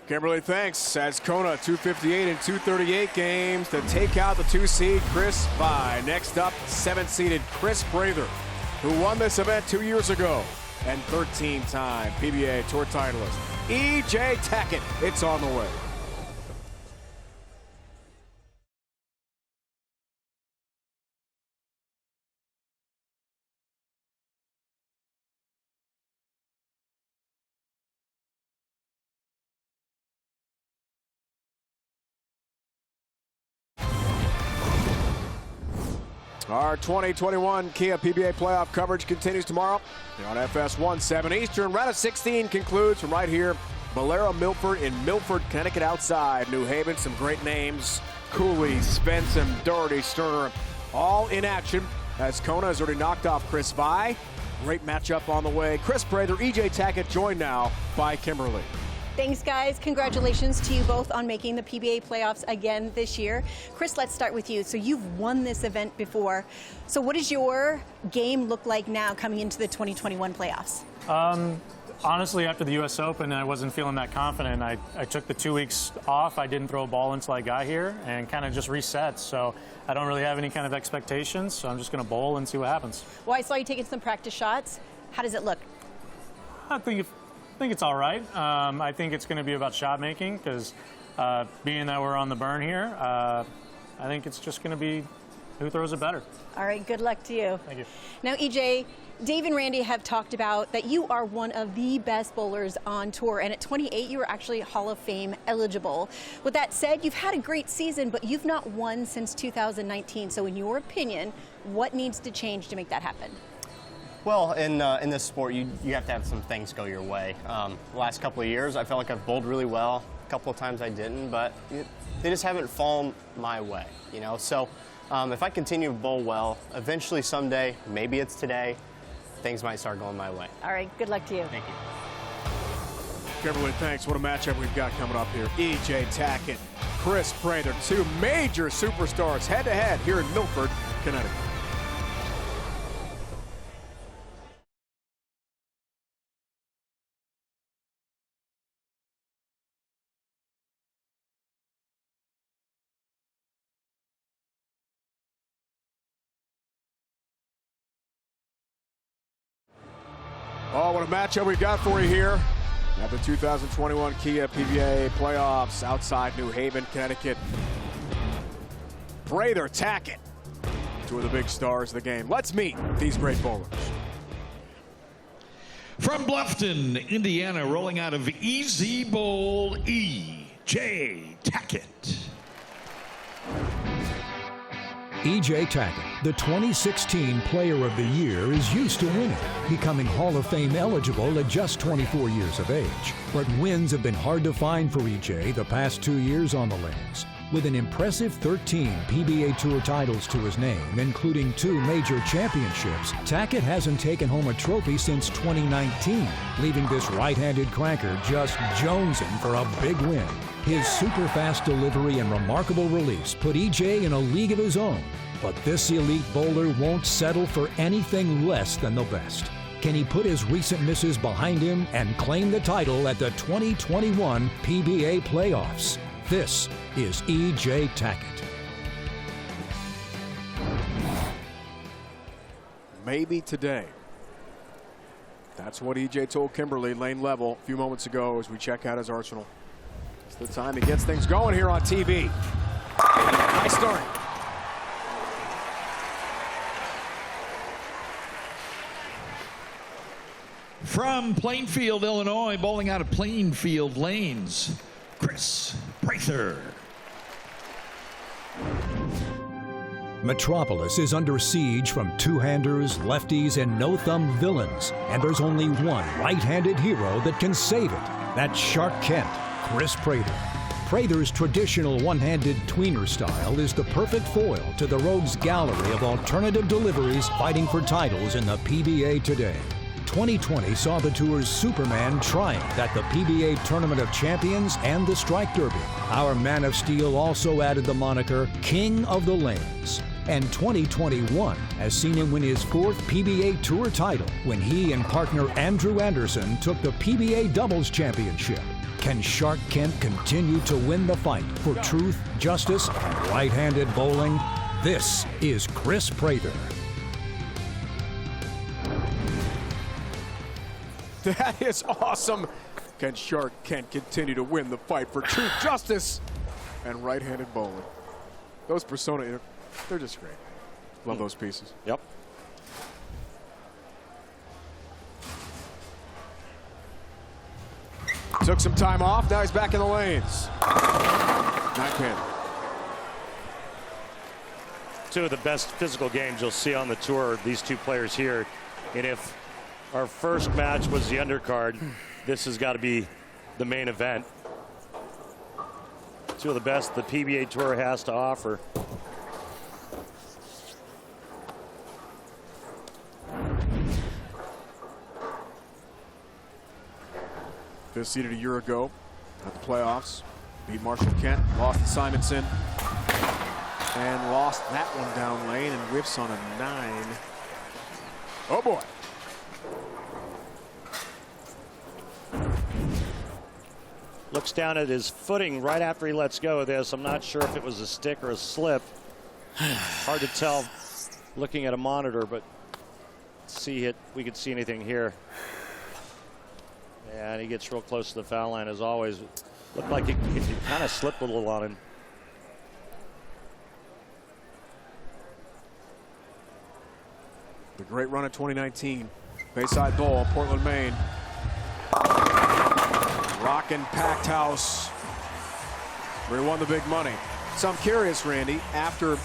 Kimberly, thanks. Azcona, 258 and 238 games to take out the 2 seed, Kris Vi. Next up, 7-seeded Kris Prather, who won this event 2 years ago, and 13-time PBA Tour titleist, EJ Tackett. It's on the way. Our 2021 Kia PBA playoff coverage continues tomorrow on FS1 7 Eastern. Round of 16 concludes from right here, Bowlero Milford in Milford, Connecticut, outside New Haven. Some great names: Cooley, Svensson, Doherty, Sterner, all in action. Azcona has already knocked off Kris Vi. Great matchup on the way. Kris Prather, EJ Tackett, joined now by Kimberly. Thanks, guys. Congratulations to you both on making the PBA playoffs again this year. Kris, let's start with you. So you've won this event before. So what does your game look like now coming into the 2021 playoffs? Honestly, after the U.S. Open, I wasn't feeling that confident. I took the 2 weeks off. I didn't throw a ball until I got here and kind of just reset. So I don't really have any kind of expectations. So I'm just going to bowl and see what happens. Well, I saw you taking some practice shots. How does it look? I think it's all right. I think it's going to be about shot making because being that we're on the burn here, I think it's just going to be who throws it better. All right, good luck to you. Thank you. Now, EJ, Dave and Randy have talked about that you are one of the best bowlers on tour, and at 28, you were actually Hall of Fame eligible. With that said, you've had a great season, but you've not won since 2019. So in your opinion, what needs to change to make that happen? Well, in this sport, you have to have some things go your way. The last couple of years, I felt like I've bowled really well. A couple of times I didn't, but they just haven't fallen my way, you know? So if I continue to bowl well, eventually someday, maybe it's today, things might start going my way. All right, good luck to you. Thank you. Kimberly, thanks. What a matchup we've got coming up here. EJ Tackett, Kris Prather, two major superstars head-to-head here in Milford, Connecticut. Oh, what a matchup we've got for you here at the 2021 Kia PBA Playoffs outside New Haven, Connecticut. Prather, Tackett, two of the big stars of the game. Let's meet these great bowlers. From Bluffton, Indiana, rolling out of Easy Bowl, EJ Tackett. EJ Tackett, the 2016 Player of the Year, is used to winning, becoming Hall of Fame eligible at just 24 years of age. But wins have been hard to find for EJ the past 2 years on the lanes. With an impressive 13 PBA Tour titles to his name, including 2 major championships, Tackett hasn't taken home a trophy since 2019, leaving this right-handed cranker just jonesing for a big win. His super-fast delivery and remarkable release put EJ in a league of his own. But this elite bowler won't settle for anything less than the best. Can he put his recent misses behind him and claim the title at the 2021 PBA Playoffs? This is EJ Tackett. Maybe today. That's what EJ told Kimberly, lane level, a few moments ago as we check out his arsenal. It's the time he gets things going here on TV. Nice start. From Plainfield, Illinois, bowling out of Plainfield Lanes, Kris Prather. Metropolis is under siege from two-handers, lefties, and no-thumb villains. And there's only one right-handed hero that can save it. That's Shark Kent, Kris Prather. Prather's traditional one-handed tweener style is the perfect foil to the rogues gallery of alternative deliveries fighting for titles in the PBA today. 2020 saw the tour's Superman triumph at the PBA Tournament of Champions and the Strike Derby. Our Man of Steel also added the moniker King of the Lanes. And 2021 has seen him win his fourth PBA Tour title when he and partner Andrew Anderson took the PBA Doubles Championship. Can Shark Kent continue to win the fight for truth, justice, and right-handed bowling? This is Kris Prather. That is awesome. Can Shark Kent continue to win the fight for truth, justice, and right-handed bowling? Those persona, they're just great. Love those pieces. Yep. Took some time off. Now he's back in the lanes. 9-pin. Two of the best physical games you'll see on the tour, these two players here. And if our first match was the undercard, this has got to be the main event. Two of the best the PBA Tour has to offer. Fifth seeded a year ago at the playoffs. Beat Marshall Kent, lost to Simonson, and lost that one down lane and whiffs on a 9. Oh boy. Looks down at his footing right after he lets go of this. I'm not sure if it was a stick or a slip. Hard to tell looking at a monitor, but see it. We could see anything here. And he gets real close to the foul line as always. Looked like it kind of slipped a little on him. The great run of 2019. Bayside Bowl, Portland, Maine. Rockin' packed house where he won the big money. So I'm curious, Randy, after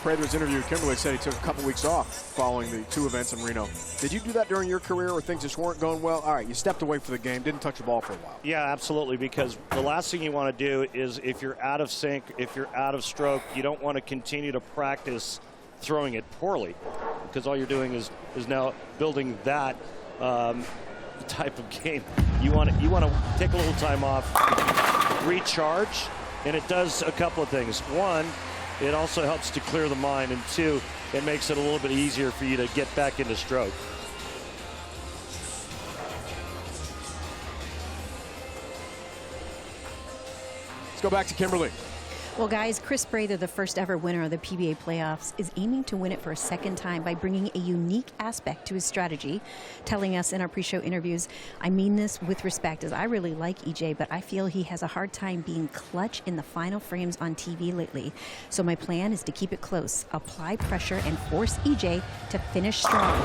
Prather's interview, Kimberly said he took a couple weeks off following the 2 events in Reno. Did you do that during your career where things just weren't going well? All right, you stepped away from the game, didn't touch the ball for a while. Yeah, absolutely, because the last thing you want to do is if you're out of sync, if you're out of stroke, you don't want to continue to practice throwing it poorly, because all you're doing is now building that type of game. You want to take a little time off, recharge, and it does a couple of things. One, it also helps to clear the mind, and 2, it makes it a little bit easier for you to get back into stroke. Let's go back to Kimberly. Well, guys, Kris Prather, the first ever winner of the PBA Playoffs, is aiming to win it for a second time by bringing a unique aspect to his strategy, telling us in our pre-show interviews, I mean this with respect, as I really like EJ, but I feel he has a hard time being clutch in the final frames on TV lately. So my plan is to keep it close, apply pressure, and force EJ to finish strong,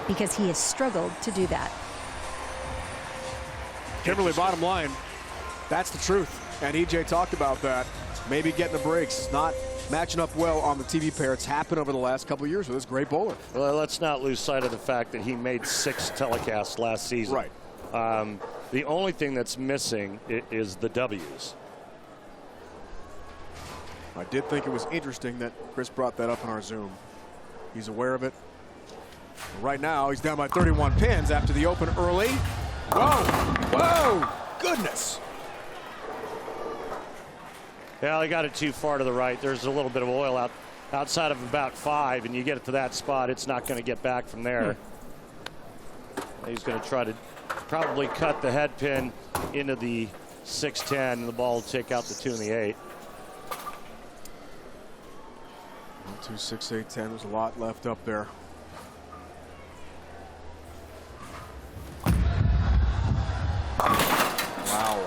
because he has struggled to do that. Kimberly, bottom line, that's the truth. And EJ talked about that. Maybe getting the breaks, not matching up well on the TV pair. It's happened over the last couple of years with this great bowler. Well, let's not lose sight of the fact that he made 6 telecasts last season. Right. The only thing that's missing is the W's. I did think it was interesting that Kris brought that up in our Zoom. He's aware of it. Right now, he's down by 31 pins after the open early. Whoa, goodness. Yeah, he got it too far to the right. There's a little bit of oil out outside of about 5, and you get it to that spot, it's not going to get back from there. He's going to try to probably cut the head pin into the 6-10, and the ball will take out the 2 and the 8. 1, 2, 6, 8, 10. There's a lot left up there. Wow.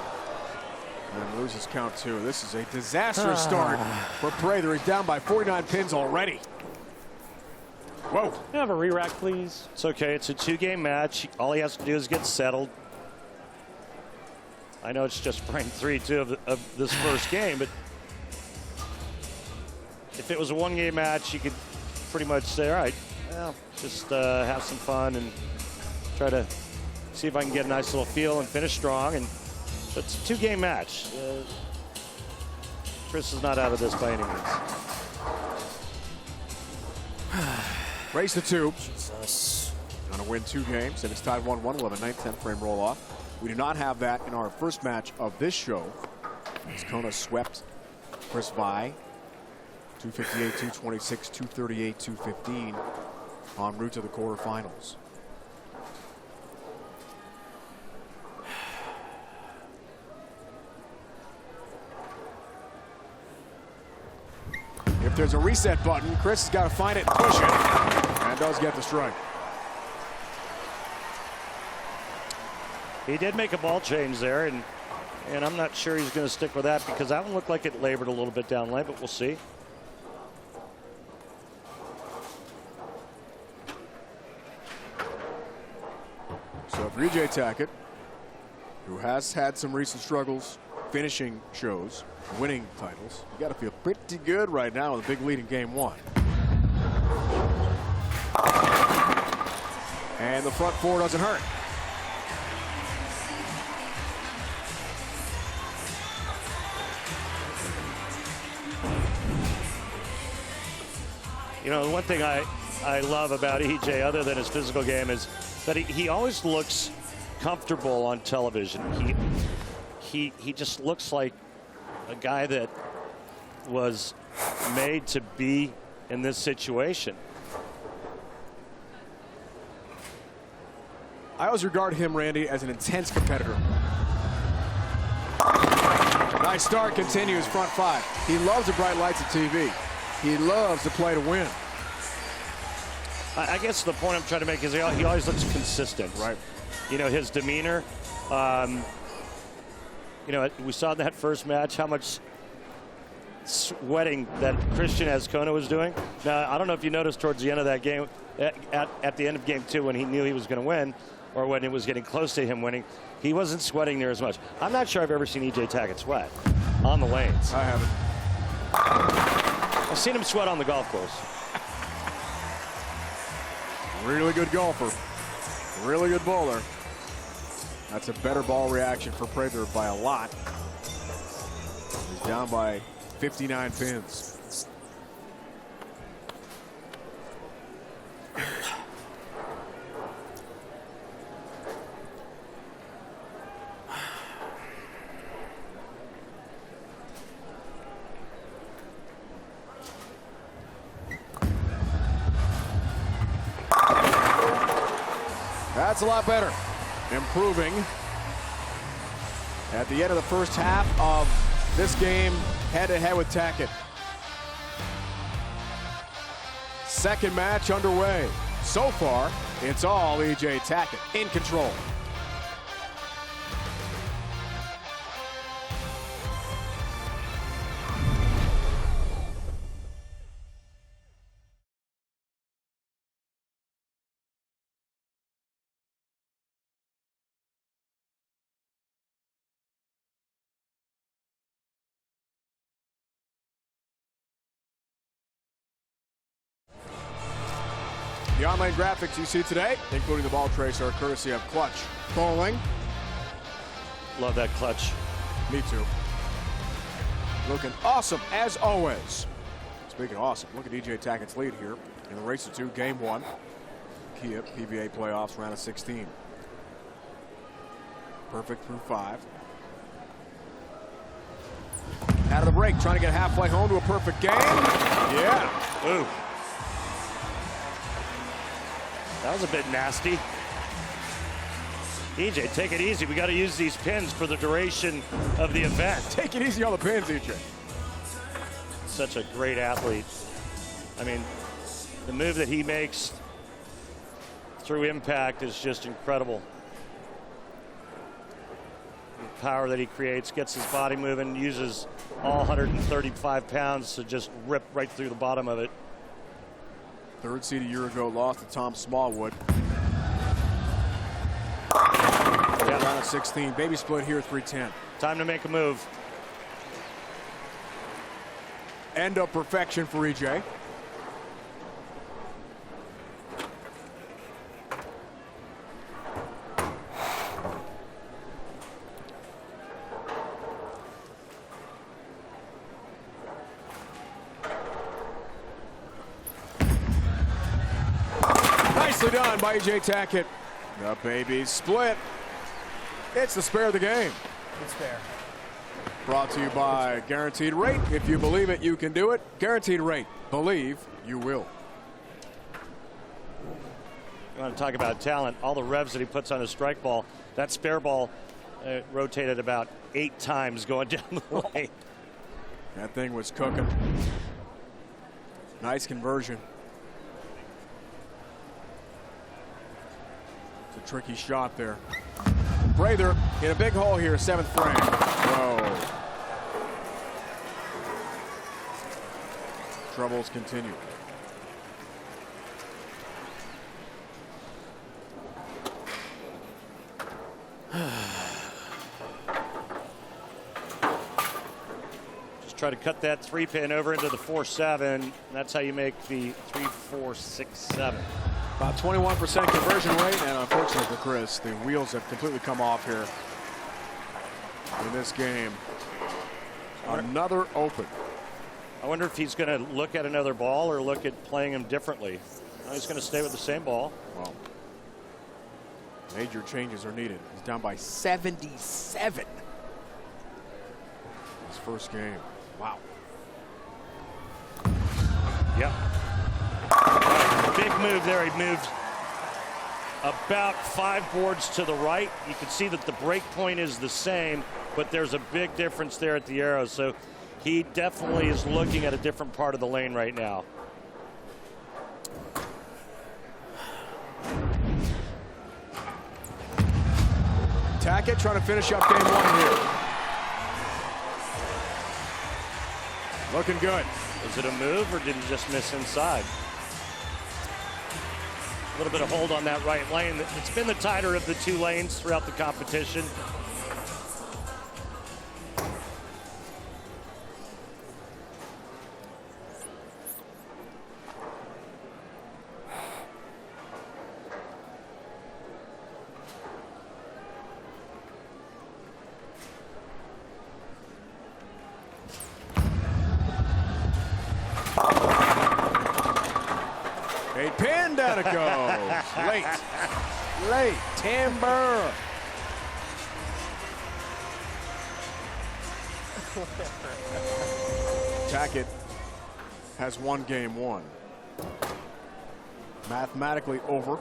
And loses count 2. This is a disastrous start for Prather. He's down by 49 pins already. Whoa. Can I have a re-rack, please? It's okay. It's a 2-game match. All he has to do is get settled. I know it's just frame 3-2 of this first game, but if it was a 1-game match, you could pretty much say, all right, well, just have some fun and try to see if I can get a nice little feel and finish strong. And so it's a 2-game match. Kris is not out of this by any means. Race to 2. Jesus. Gonna win 2 games, and it's tied 1-1. We'll have a 9/10 frame roll off. We do not have that in our first match of this show. Azcona swept Kris by 258, 226, 238, 215 en route to the quarterfinals. If there's a reset button, Kris has got to find it and push it, and does get the strike. He did make a ball change there, and I'm not sure he's going to stick with that because that one looked like it labored a little bit down lane, but we'll see. So for EJ Tackett, who has had some recent struggles finishing shows, winning titles, you got to feel pretty good right now with a big lead in game 1. And the front 4 doesn't hurt. You know, the one thing I love about EJ, other than his physical game, is that he always looks comfortable on television. He just looks like a guy that was made to be in this situation. I always regard him, Randy, as an intense competitor. Nice start, continues front 5. He loves the bright lights of TV. He loves to play to win. I guess the point I'm trying to make is he always looks consistent. Right. You know, his demeanor. You know, we saw in that first match how much sweating that Cristian Azcona was doing. Now, I don't know if you noticed towards the end of that game, at the end of game 2 when he knew he was going to win, or when it was getting close to him winning, he wasn't sweating near as much. I'm not sure I've ever seen EJ Tackett sweat on the lanes. I haven't. I've seen him sweat on the golf course. Really good golfer. Really good bowler. That's a better ball reaction for Prather by a lot. He's down by 59 pins. That's a lot better. Improving at the end of the first half of this game, head-to-head with Tackett. Second match underway. So far, it's all EJ Tackett in control. The online graphics you see today, including the ball tracer, are courtesy of Clutch Bowling. Love that clutch. Me too. Looking awesome as always. Speaking of awesome, look at EJ Tackett's lead here in the race to 2, game 1. Kia PBA Playoffs, round of 16. Perfect through 5. Out of the break, trying to get halfway home to a perfect game. Yeah. Ooh. That was a bit nasty. EJ, take it easy. We got to use these pins for the duration of the event. Take it easy on the pins, EJ. Such a great athlete. I mean, the move that he makes through impact is just incredible. The power that he creates, gets his body moving, uses all 135 pounds to just rip right through the bottom of it. Third seed a year ago, lost to Tom Smallwood. Round of 16, baby split here, 310. Time to make a move. End of perfection for EJ. Nicely done by EJ Tackett. The baby split. It's the spare of the game. It's fair. Brought to you by Guaranteed Rate. If you believe it, you can do it. Guaranteed Rate. Believe you will. You want to talk about talent, all the revs that he puts on his strike ball. That spare ball rotated about 8 times going down the lane. That thing was cooking. Nice conversion. It's a tricky shot there. Prather in a big hole here, 7th frame. Whoa. Troubles continue. Just try to cut that 3-pin over into the 4-7. That's how you make the 3-4-6-7. About 21% conversion rate, and unfortunately for Kris, the wheels have completely come off here in this game. Another open. I wonder if he's going to look at another ball or look at playing him differently. No, he's going to stay with the same ball. Well, major changes are needed. He's down by 77. His first game. Wow. Yep. Big move there. He moved about 5 boards to the right. You can see that the break point is the same, but there's a big difference there at the arrow. So he definitely is looking at a different part of the lane right now. Tackett trying to finish up game 1 here. Looking good. Was it a move or did he just miss inside? A little bit of hold on that right lane. It's been the tighter of the 2 lanes throughout the competition. A pin, down it goes. Late timber. Tackett has won game 1. Mathematically over.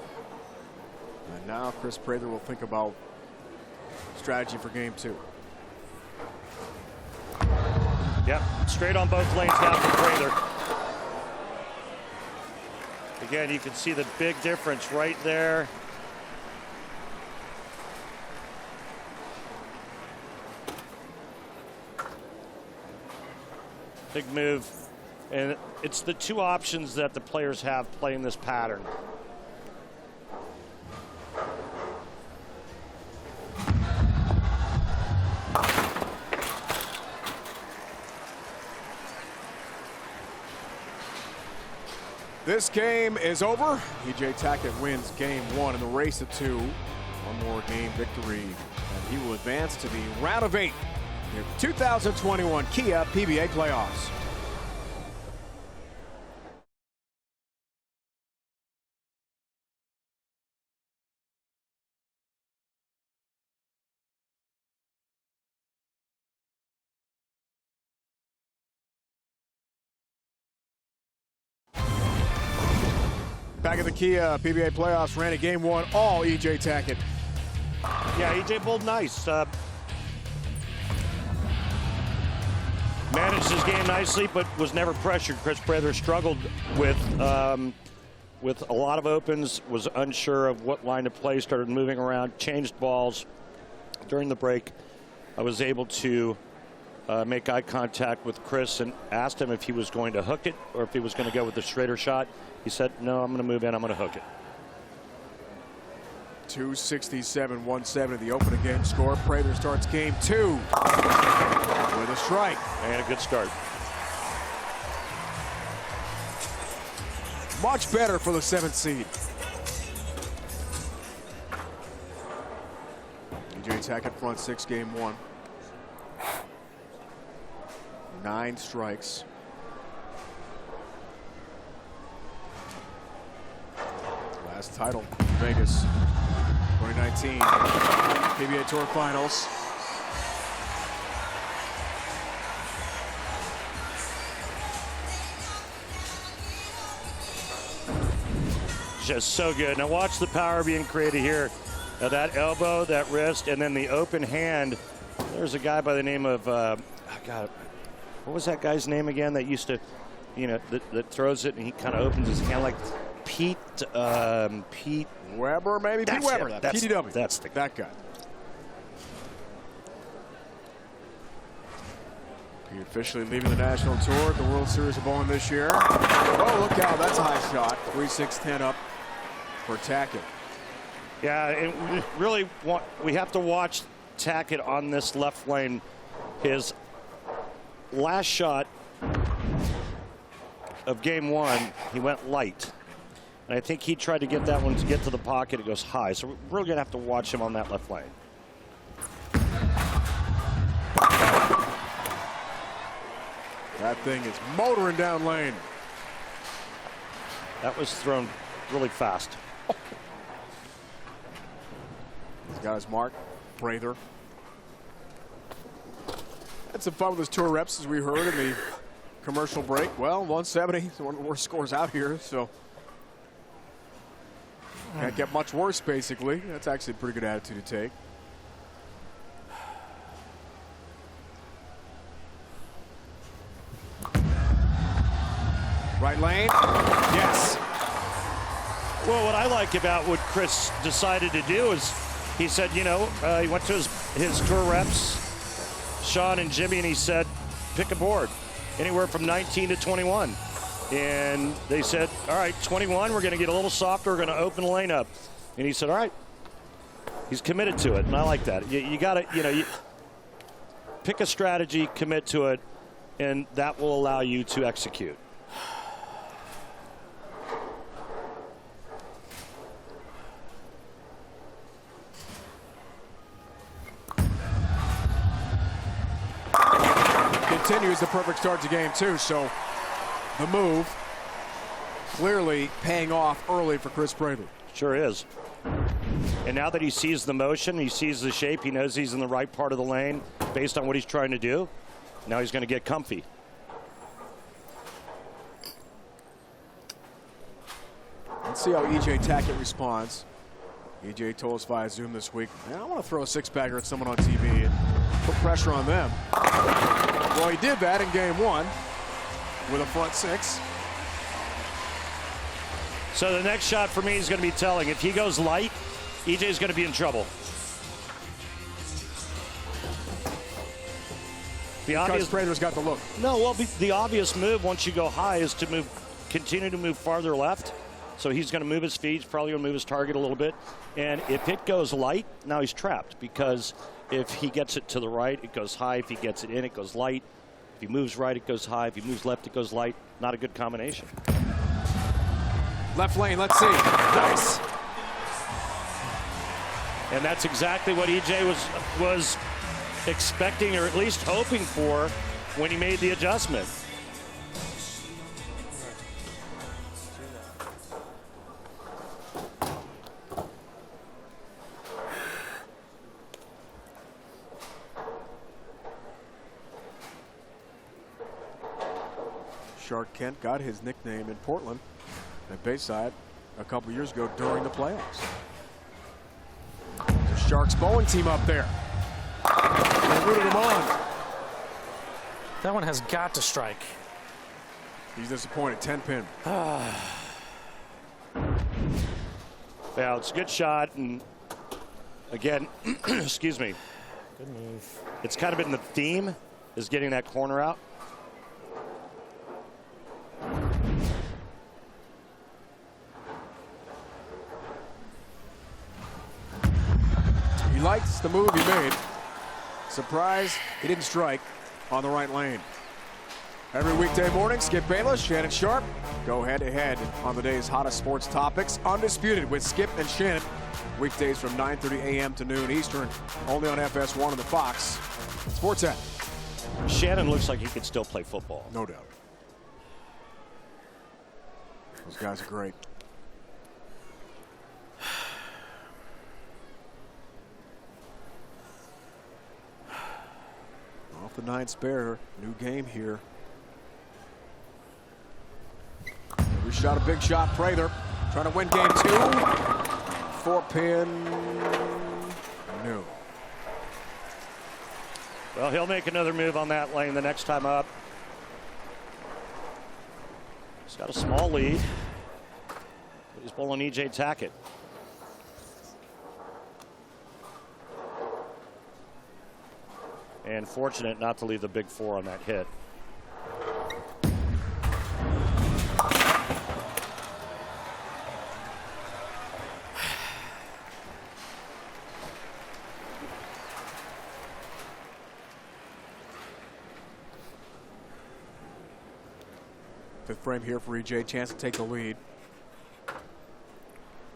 And now Kris Prather will think about strategy for game 2. Yep, straight on both lanes now for Prather. Again, you can see the big difference right there. Big move. And it's the 2 options that the players have playing this pattern. This game is over. EJ Tackett wins game 1 in the race to 2. One more game victory, and he will advance to the round of 8 in 2021 Kia PBA Playoffs. Back at the Kia PBA Playoffs, ran a game one, all EJ Tackett. Yeah, EJ bowled nice. Managed his game nicely, but was never pressured. Prather struggled with a lot of opens, was unsure of what line to play, started moving around, changed balls. During the break, I was able to make eye contact with Kris and asked him if he was going to hook it or if he was going to go with the straighter shot. He said, no, I'm going to move in, I'm going to hook it. 267, 170, the opening game score. Prather starts game two with a strike. And a good start. Much better for the 7th seed. EJ Tackett front 6, game one. 9 strikes. Last title, Vegas, 2019 PBA Tour Finals. Just so good. Now watch the power being created here. Now that elbow, that wrist, and then the open hand. There's a guy by the name of, God, what was that guy's name again that used to, you know, that throws it and he kind of opens his hand like Pete Weber, maybe? Pete Weber, PDW. That's that guy. He officially leaving the national tour at the World Series of Bowling this year. Oh, look out, that's a high shot. 3-6-10 up for Tackett. Yeah, and we have to watch Tackett on this left lane. His last shot of game one, he went light. And I think he tried to get that one to get to the pocket. It goes high. So we're really going to have to watch him on that left lane. That thing is motoring down lane. That was thrown really fast. He's got his mark, Prather. Had some fun with his tour reps, as we heard in the commercial break. Well, 170 is one of the worst scores out here, so can't get much worse, basically. That's actually a pretty good attitude to take. Right lane, yes. Well, what I like about what Kris decided to do is he said, you know, he went to his tour reps, Sean and Jimmy, and he said, pick a board, anywhere from 19 to 21. And they said, all right, 21, we're going to get a little softer, we're going to open the lane up. And he said, all right. He's committed to it, and I like that. You got to, you know, you pick a strategy, commit to it, and that will allow you to execute. Continues the perfect start to game two, so the move clearly paying off early for Kris Prather. Sure is. And now that he sees the motion, he sees the shape, he knows he's in the right part of the lane based on what he's trying to do. Now he's going to get comfy. Let's see how EJ Tackett responds. EJ told us via Zoom this week, I want to throw a six-bagger at someone on TV and put pressure on them. Well, he did that in game one with a front six. So the next shot for me is going to be telling. If he goes light, EJ is going to be in trouble. Because Prather's got the look. No, well, the obvious move once you go high is to continue to move farther left. So he's going to move his feet. He's probably going to move his target a little bit. And if it goes light, now he's trapped, because if he gets it to the right, it goes high. If he gets it in, it goes light. If he moves right, it goes high. If he moves left, it goes light. Not a good combination. Left lane, let's see. Nice. And that's exactly what EJ was expecting, or at least hoping for, when he made the adjustment. Shark Kent got his nickname in Portland at Bayside. a couple years ago during the playoffs. The Sharks bowling team up there. They rooted him on. That one has got to strike. He's disappointed. 10-pin. Yeah, it's a good shot, and again, excuse me. Good move. It's kind of been the theme, is getting that corner out. He likes the move he made. Surprise, he didn't strike on the right lane. Every weekday morning, Skip Bayless, Shannon Sharp go head-to-head on the day's hottest sports topics. Undisputed with Skip and Shannon. Weekdays from 9:30 a.m. to noon Eastern, only on FS1 and the Fox Sports app. Shannon looks like he could still play football. No doubt. Those guys are great. Off the 9 spare, new game here. We shot a big shot, Prather, trying to win game 2. 4-pin, no. Well, he'll make another move on that lane the next time up. He's got a small lead. He's bowling EJ Tackett. And fortunate not to leave the big 4 on that hit. Fifth frame here for EJ, chance to take the lead.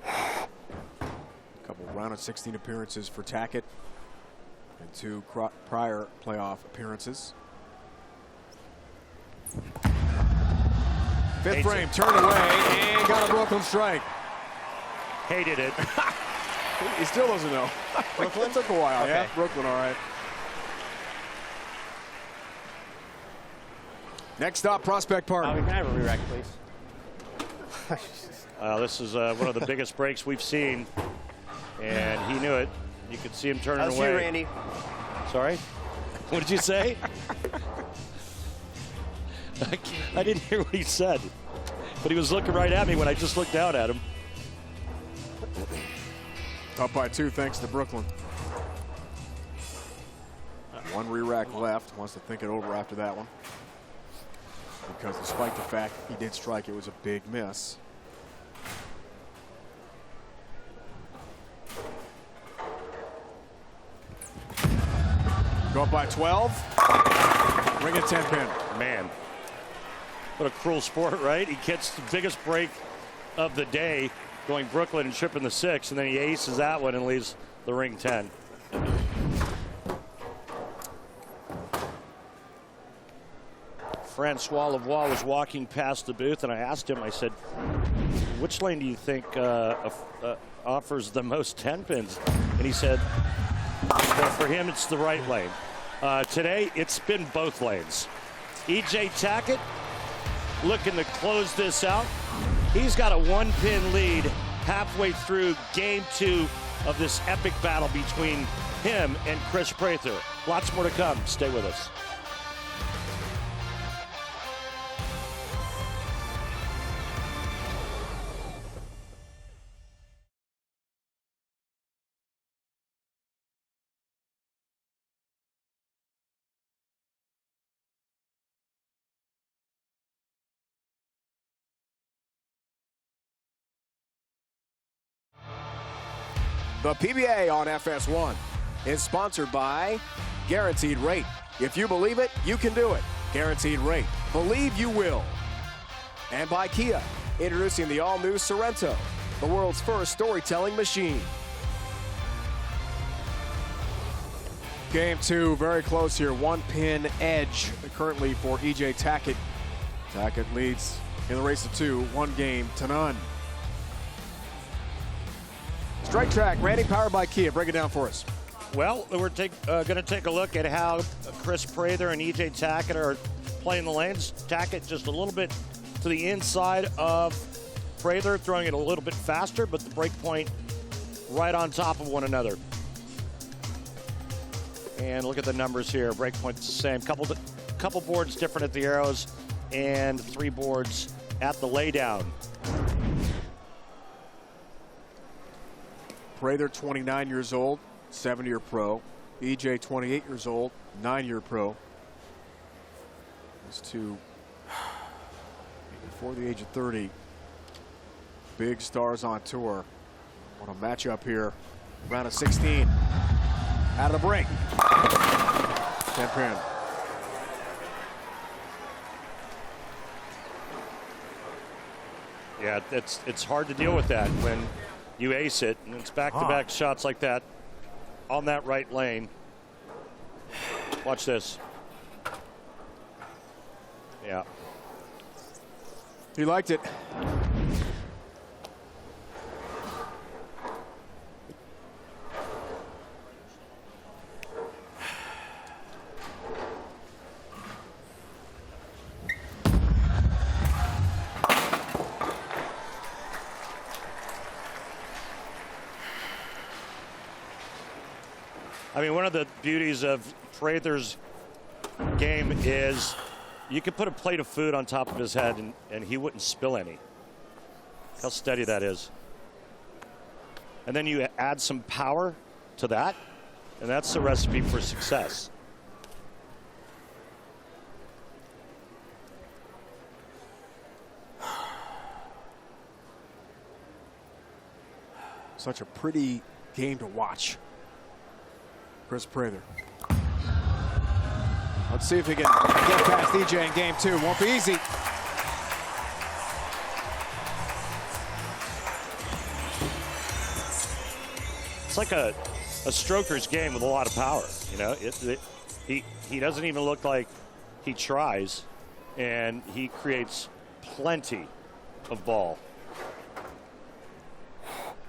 A couple round of 16 appearances for Tackett and 2 prior playoff appearances. Fifth frame, turned away and got a Brooklyn strike. Hated it. He still doesn't know. Brooklyn took a while. Okay. Yeah, Brooklyn, all right. Next up, Prospect Park. Can I have a re-rack, please? This is one of the biggest breaks we've seen, and he knew it. You could see him turning How's away. you, Randy? Sorry? What did you say? I didn't hear what he said, but he was looking right at me when I just looked down at him. Up by 2 thanks to Brooklyn. 1 re-rack left. Wants to think it over after that one. Because despite the fact he did strike, it was a big miss. Go up by 12. Bring it 10-pin. Man, what a cruel sport, right? He gets the biggest break of the day, going Brooklyn and tripping the 6, and then he aces that one and leaves the ring 10. Francois Lavoie was walking past the booth, and I asked him, I said, which lane do you think offers the most 10 pins? And he said, well, for him, it's the right lane. Today, it's been both lanes. EJ Tackett looking to close this out. He's got a 1-pin lead halfway through game 2 of this epic battle between him and Kris Prather. Lots more to come. Stay with us. The PBA on FS1 is sponsored by Guaranteed Rate. If you believe it, you can do it. Guaranteed Rate. Believe you will. And by Kia, introducing the all-new Sorrento, the world's first storytelling machine. Game 2, very close here. 1-pin edge currently for EJ Tackett. Tackett leads in the race of 2, 1 game to none. Strike Track, Randy, powered by Kia. Break it down for us. Well, we're going to take a look at how Kris Prather and EJ Tackett are playing the lanes. Tackett just a little bit to the inside of Prather throwing it a little bit faster, but the break point right on top of one another. And look at the numbers here. Break point's the same. Couple boards different at the arrows, and 3 boards at the laydown. Prather, 29 years old, 7-year pro. EJ, 28 years old, 9-year pro. These two, before the age of 30, big stars on tour. What a matchup here. Round of 16. Out of the break. 10 pin. Yeah, it's hard to deal with that when you ace it, and it's back-to-back shots like that on that right lane. Watch this. Yeah. He liked it. I mean, one of the beauties of Prather's game is you could put a plate of food on top of his head and he wouldn't spill any. How steady that is. And then you add some power to that, and that's the recipe for success. Such a pretty game to watch. Chris Prather. Let's see if he can get past EJ in game 2. Won't be easy. It's like a stroker's game with a lot of power. You know, he doesn't even look like he tries, and he creates plenty of ball.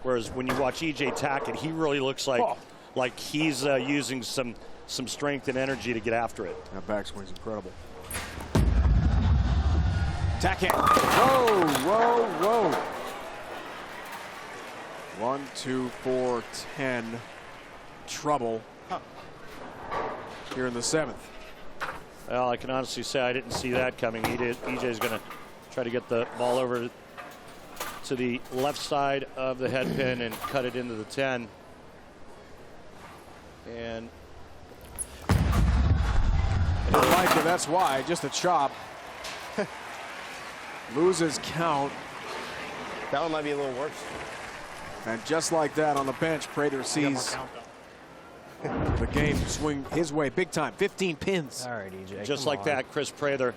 Whereas when you watch EJ Tackett, he really looks like he's using some strength and energy to get after it. That backswing's incredible. Tackett. Whoa, whoa, whoa. 1, 2, 4, 10. Trouble here in the 7th. Well, I can honestly say I didn't see that coming. EJ's going to try to get the ball over to the left side of the head pin and cut it into the 10. And like it, that's why. Just a chop. Loses count. That one might be a little worse. And just like that on the bench, Prather sees the game swing his way big time. 15 pins. All right, EJ. Just like that, Chris Prather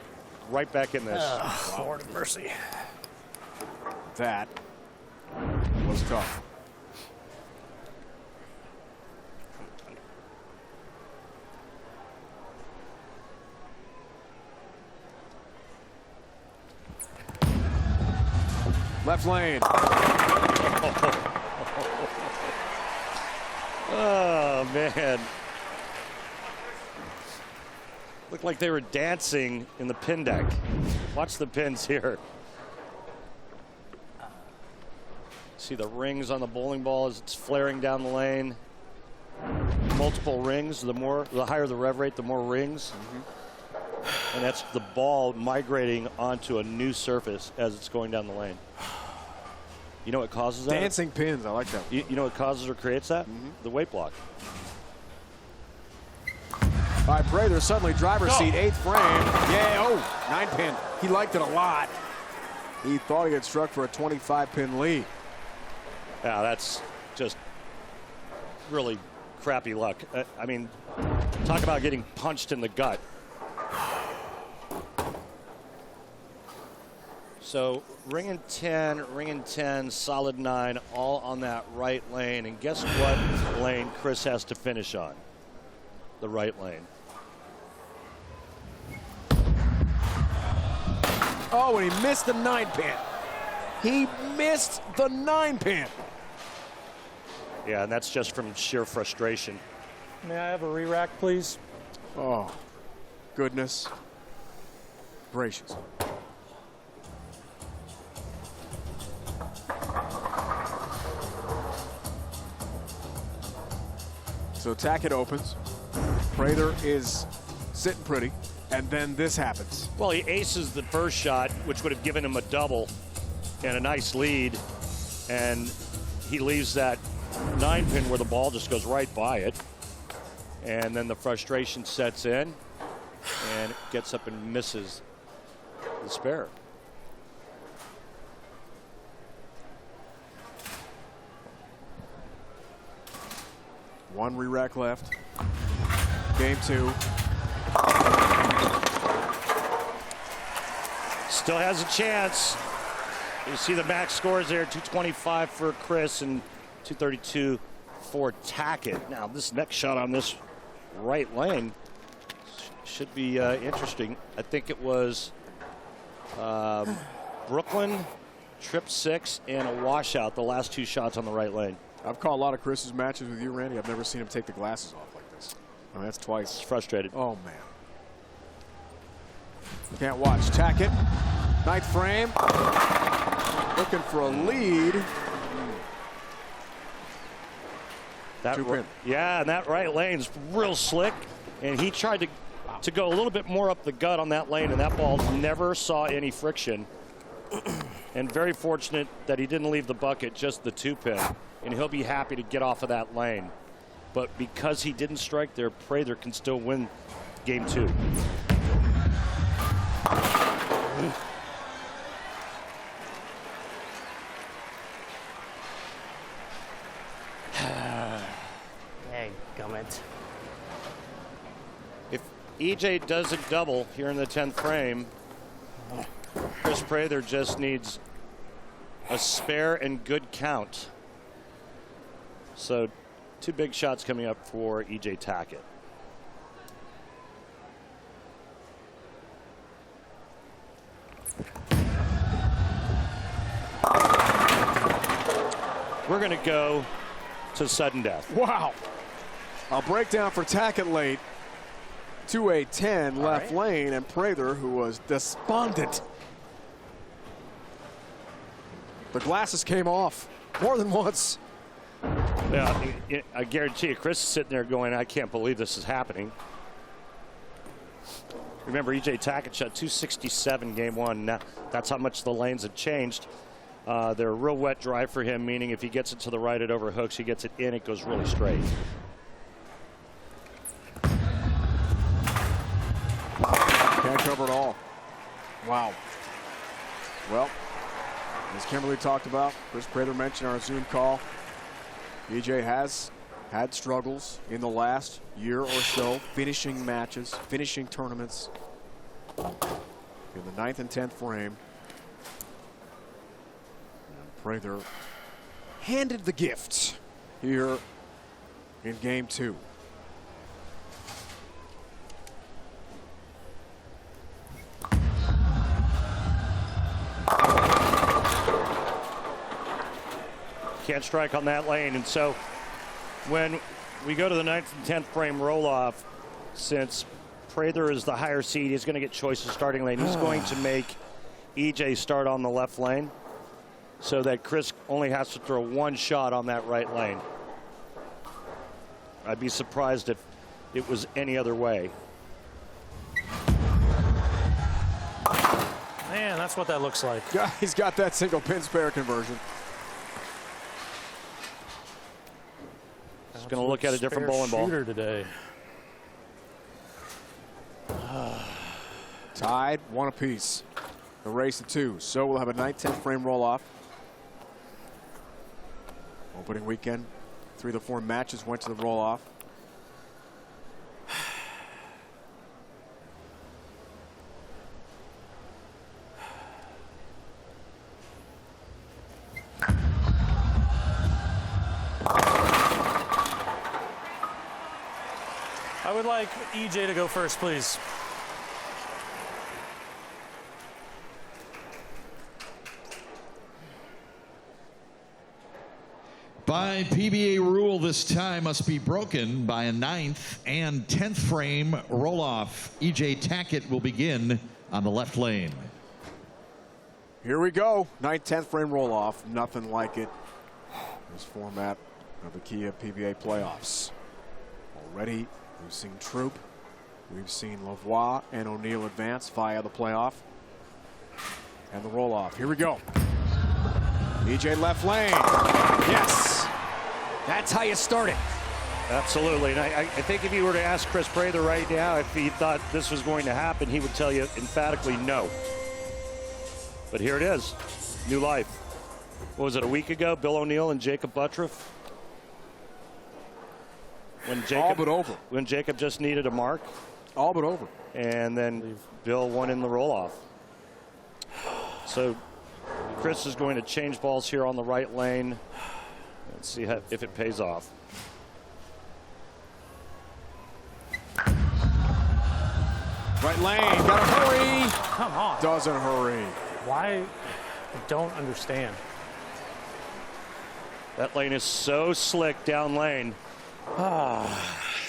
right back in this. Lord of mercy. That was tough. Left lane. Oh, man. Looked like they were dancing in the pin deck. Watch the pins here. See the rings on the bowling ball as it's flaring down the lane. Multiple rings. The higher the rev rate, the more rings. And that's the ball migrating onto a new surface as it's going down the lane. You know what causes that? Dancing pins. I like that. You know what causes or creates that? The weight block. By Prather, suddenly driver's seat, 8th frame. Yeah, 9-pin. He liked it a lot. He thought he had struck for a 25-pin lead. Yeah, that's just really crappy luck. I mean, talk about getting punched in the gut. So ring and 10, solid 9, all on that right lane. And guess what lane Kris has to finish on? The right lane. Oh, and he missed the 9-pin. He missed the 9-pin. Yeah, and that's just from sheer frustration. May I have a re-rack, please? Oh, goodness gracious. So Tackett opens. Prather is sitting pretty, and then this happens. Well, he aces the first shot, which would have given him a double and a nice lead, and he leaves that 9-pin where the ball just goes right by it, and then the frustration sets in, and it gets up and misses the spare. One re-rack left. Game 2. Still has a chance. You see the max scores there, 225 for Kris and 232 for Tackett. Now this next shot on this right lane should be interesting. I think it was Brooklyn, trip 6, and a washout, the last 2 shots on the right lane. I've called a lot of Chris's matches with you, Randy. I've never seen him take the glasses off like this. Oh, that's twice. He's frustrated. Oh, man. Can't watch. Tackett, 9th frame. Looking for a lead. Yeah, and that right lane's real slick. And he tried to go a little bit more up the gut on that lane, and that ball never saw any friction. And very fortunate that he didn't leave the bucket, just the 2-pin. And he'll be happy to get off of that lane. But because he didn't strike there, Prather can still win game 2. Dadgummit. If EJ doesn't double here in the 10th frame, Kris Prather just needs a spare and good count. So 2 big shots coming up for EJ Tackett. We're going to go to sudden death. Wow. A breakdown for Tackett late to a 10 left lane, and Prather, who was despondent. The glasses came off more than once. Yeah, I guarantee you, Kris is sitting there going, I can't believe this is happening. Remember, EJ Tackett shot 267 game 1. Now, that's how much the lanes have changed. They're a real wet drive for him, meaning if he gets it to the right, it overhooks. He gets it in, it goes really straight. Can't cover it all. Wow. Well, as Kimberly talked about, Kris Prather mentioned our Zoom call, EJ has had struggles in the last year or so, finishing matches, finishing tournaments in the 9th and 10th frame. And Prather handed the gift here in game 2. Can't strike on that lane, and so when we go to the 9th and 10th frame roll-off, since Prather is the higher seed, he's going to get choice of starting lane. He's going to make EJ start on the left lane so that Kris only has to throw 1 shot on that right lane. I'd be surprised if it was any other way. Man, that's what that looks like. Yeah, he's got that single pin spare conversion. He's going to look at a different bowling ball today. Tied, 1 apiece. The race to 2. So we'll have a 9th, 10th frame roll off. Opening weekend, 3 of the 4 matches went to the roll off. I would like EJ to go first, please. By PBA rule, this tie must be broken by a 9th and 10th frame roll-off. EJ Tackett will begin on the left lane. Here we go. 9th, 10th frame roll off. Nothing like it. This format of the Kia PBA playoffs. Already, we've seen Troop, we've seen Lavoie and O'Neal advance via the playoff. And the roll-off. Here we go. EJ left lane. Yes. That's how you start it. Absolutely. And I think if you were to ask Kris Prather right now if he thought this was going to happen, he would tell you emphatically no. But here it is. New life. What was it, a week ago? Bill O'Neal and Jacob Buttriff? All but over. When Jacob just needed a mark. All but over. And then Bill won in the roll-off. So Kris is going to change balls here on the right lane. Let's see if it pays off. Right lane, gotta hurry. Come on. Doesn't hurry. Why? I don't understand. That lane is so slick down lane.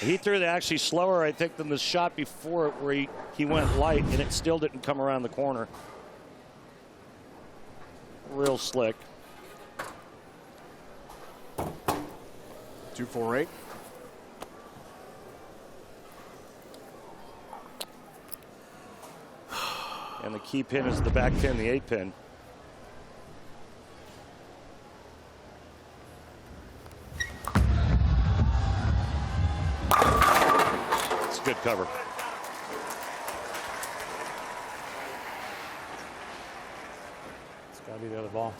He threw it actually slower, I think, than the shot before it where he went light, and it still didn't come around the corner. Real slick. 2-4-8. And the key pin is the back pin, the 8 pin. It's a good cover. It's got to be the other ball.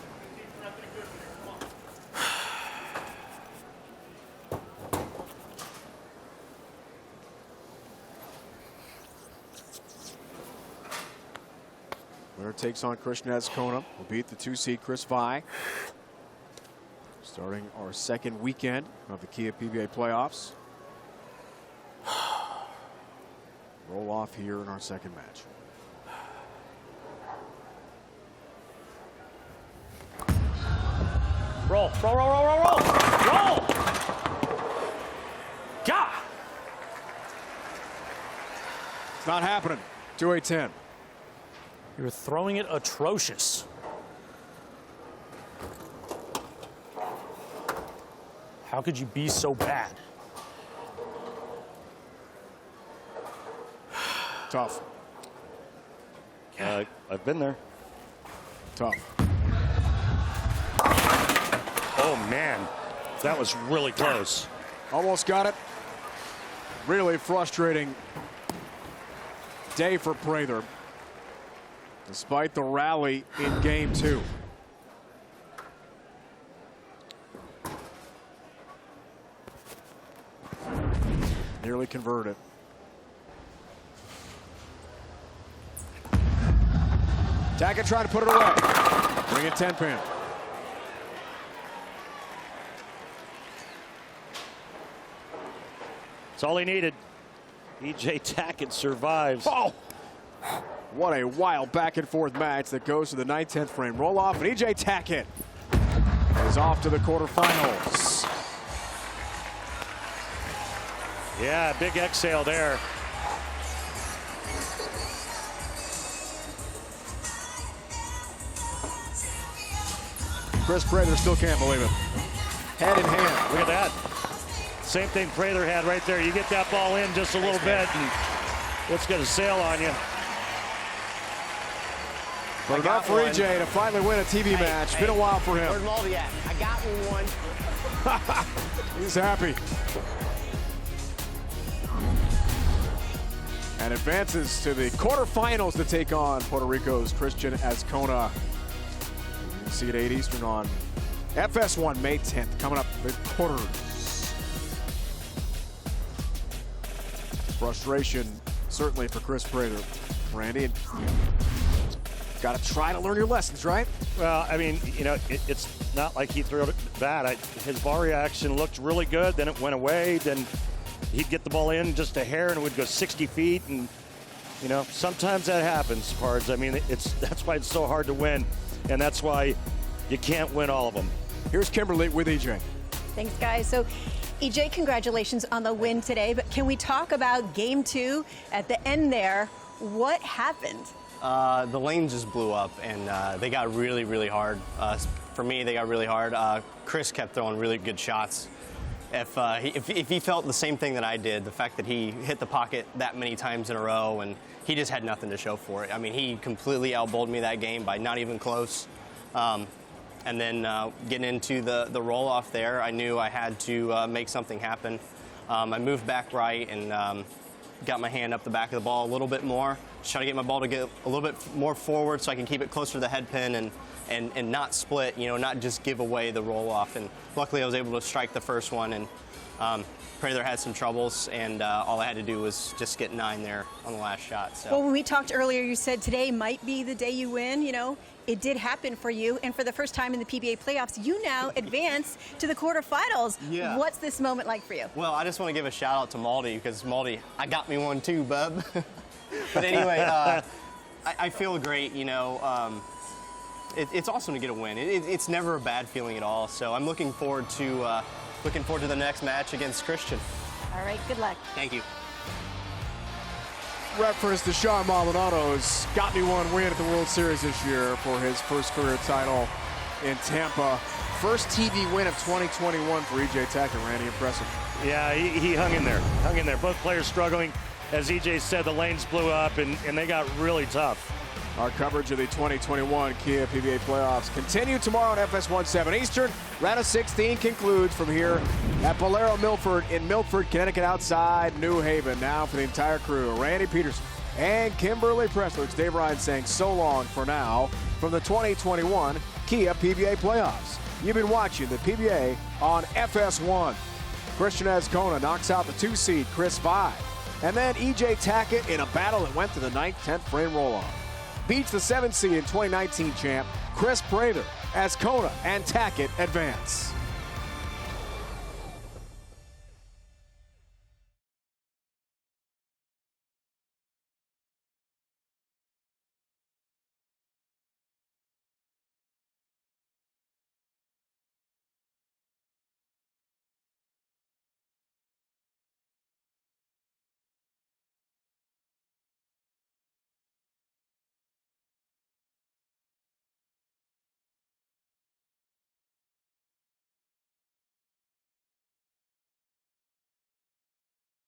Winner takes on Cristian Azcona. Will beat the 2-seed Kris Vy. Starting our second weekend of the Kia PBA Playoffs. Roll off here in our second match. Roll, roll, roll, roll, roll, roll, roll! God! It's not happening. 2-8-10. You're throwing it atrocious. How could you be so bad? Tough. I've been there. Tough. Oh, man. That was really close. Almost got it. Really frustrating day for Prather, despite the rally in game 2. Nearly converted. Tackett trying to put it away. Bring it 10 pin. That's all he needed. EJ Tackett survives. Oh! What a wild back and forth match that goes to the 9/10 frame roll off. And EJ Tackett is off to the quarterfinals. Yeah, big exhale there. Kris Prather still can't believe it. Head in hand. Look at that. Same thing Prather had right there. You get that ball in just a little bit and it's going to sail on you. But enough for EJ to finally win a TV match. Been a while for him. Where's Maldy at? I got one. He's happy. And advances to the quarterfinals to take on Puerto Rico's Cristian Azcona. You can see it 8 Eastern on FS1 May 10th. Coming up, the quarters. Frustration, certainly for Kris Prather. Randy, got to try to learn your lessons, right? Well, I mean, you know, it's not like he threw it bad. His ball reaction looked really good. Then it went away. Then he'd get the ball in just a hair and it would go 60 feet. And, you know, sometimes that happens, Pards. I mean, that's why it's so hard to win. And that's why you can't win all of them. Here's Kimberly with EJ. Thanks, guys. So, EJ, congratulations on the win today. But can we talk about game 2 at the end there? What happened? The lane just blew up, and they got really, really hard. For me, they got really hard. Kris kept throwing really good shots. if he felt the same thing that I did, the fact that he hit the pocket that many times in a row and he just had nothing to show for it. I mean, he completely outbowled me that game by not even close. And then getting into the roll-off there, I knew I had to make something happen. I moved back right and got my hand up the back of the ball a little bit more. Just try to get my ball to get a little bit more forward so I can keep it closer to the head pin and not split, not just give away the roll-off. And luckily I was able to strike the first one, and Prather had some troubles, and all I had to do was just get 9 there on the last shot. So. Well, when we talked earlier, you said today might be the day you win. It did happen for you, and for the first time in the PBA playoffs, you now advance to the quarterfinals. Yeah. What's this moment like for you? Well, I just want to give a shout out to Maldy, because Maldy, I got me one too, bub. But anyway, I feel great. It's awesome to get a win. It's never a bad feeling at all. So I'm looking forward to the next match against Cristian. All right, good luck. Thank you. Reference to Sean Maldonado's got me one win at the World Series this year for his first career title in Tampa. First TV win of 2021 for EJ Tackett. Randy, impressive. Yeah, he hung in there. Both players struggling. As EJ said, the lanes blew up and they got really tough. Our coverage of the 2021 Kia PBA Playoffs continue tomorrow on FS1 7 Eastern. Round of 16 concludes from here at Bowlero Milford in Milford, Connecticut, outside New Haven. Now for the entire crew, Randy Peterson and Kimberly Pressler. It's Dave Ryan saying so long for now from the 2021 Kia PBA Playoffs. You've been watching the PBA on FS1. Cristian Azcona knocks out the 2 seed Kris 5. And then EJ Tackett in a battle that went to the 9th, 10th frame roll-off. Beats the 7th seed in 2019 champ Prather. Azcona and Tackett advance.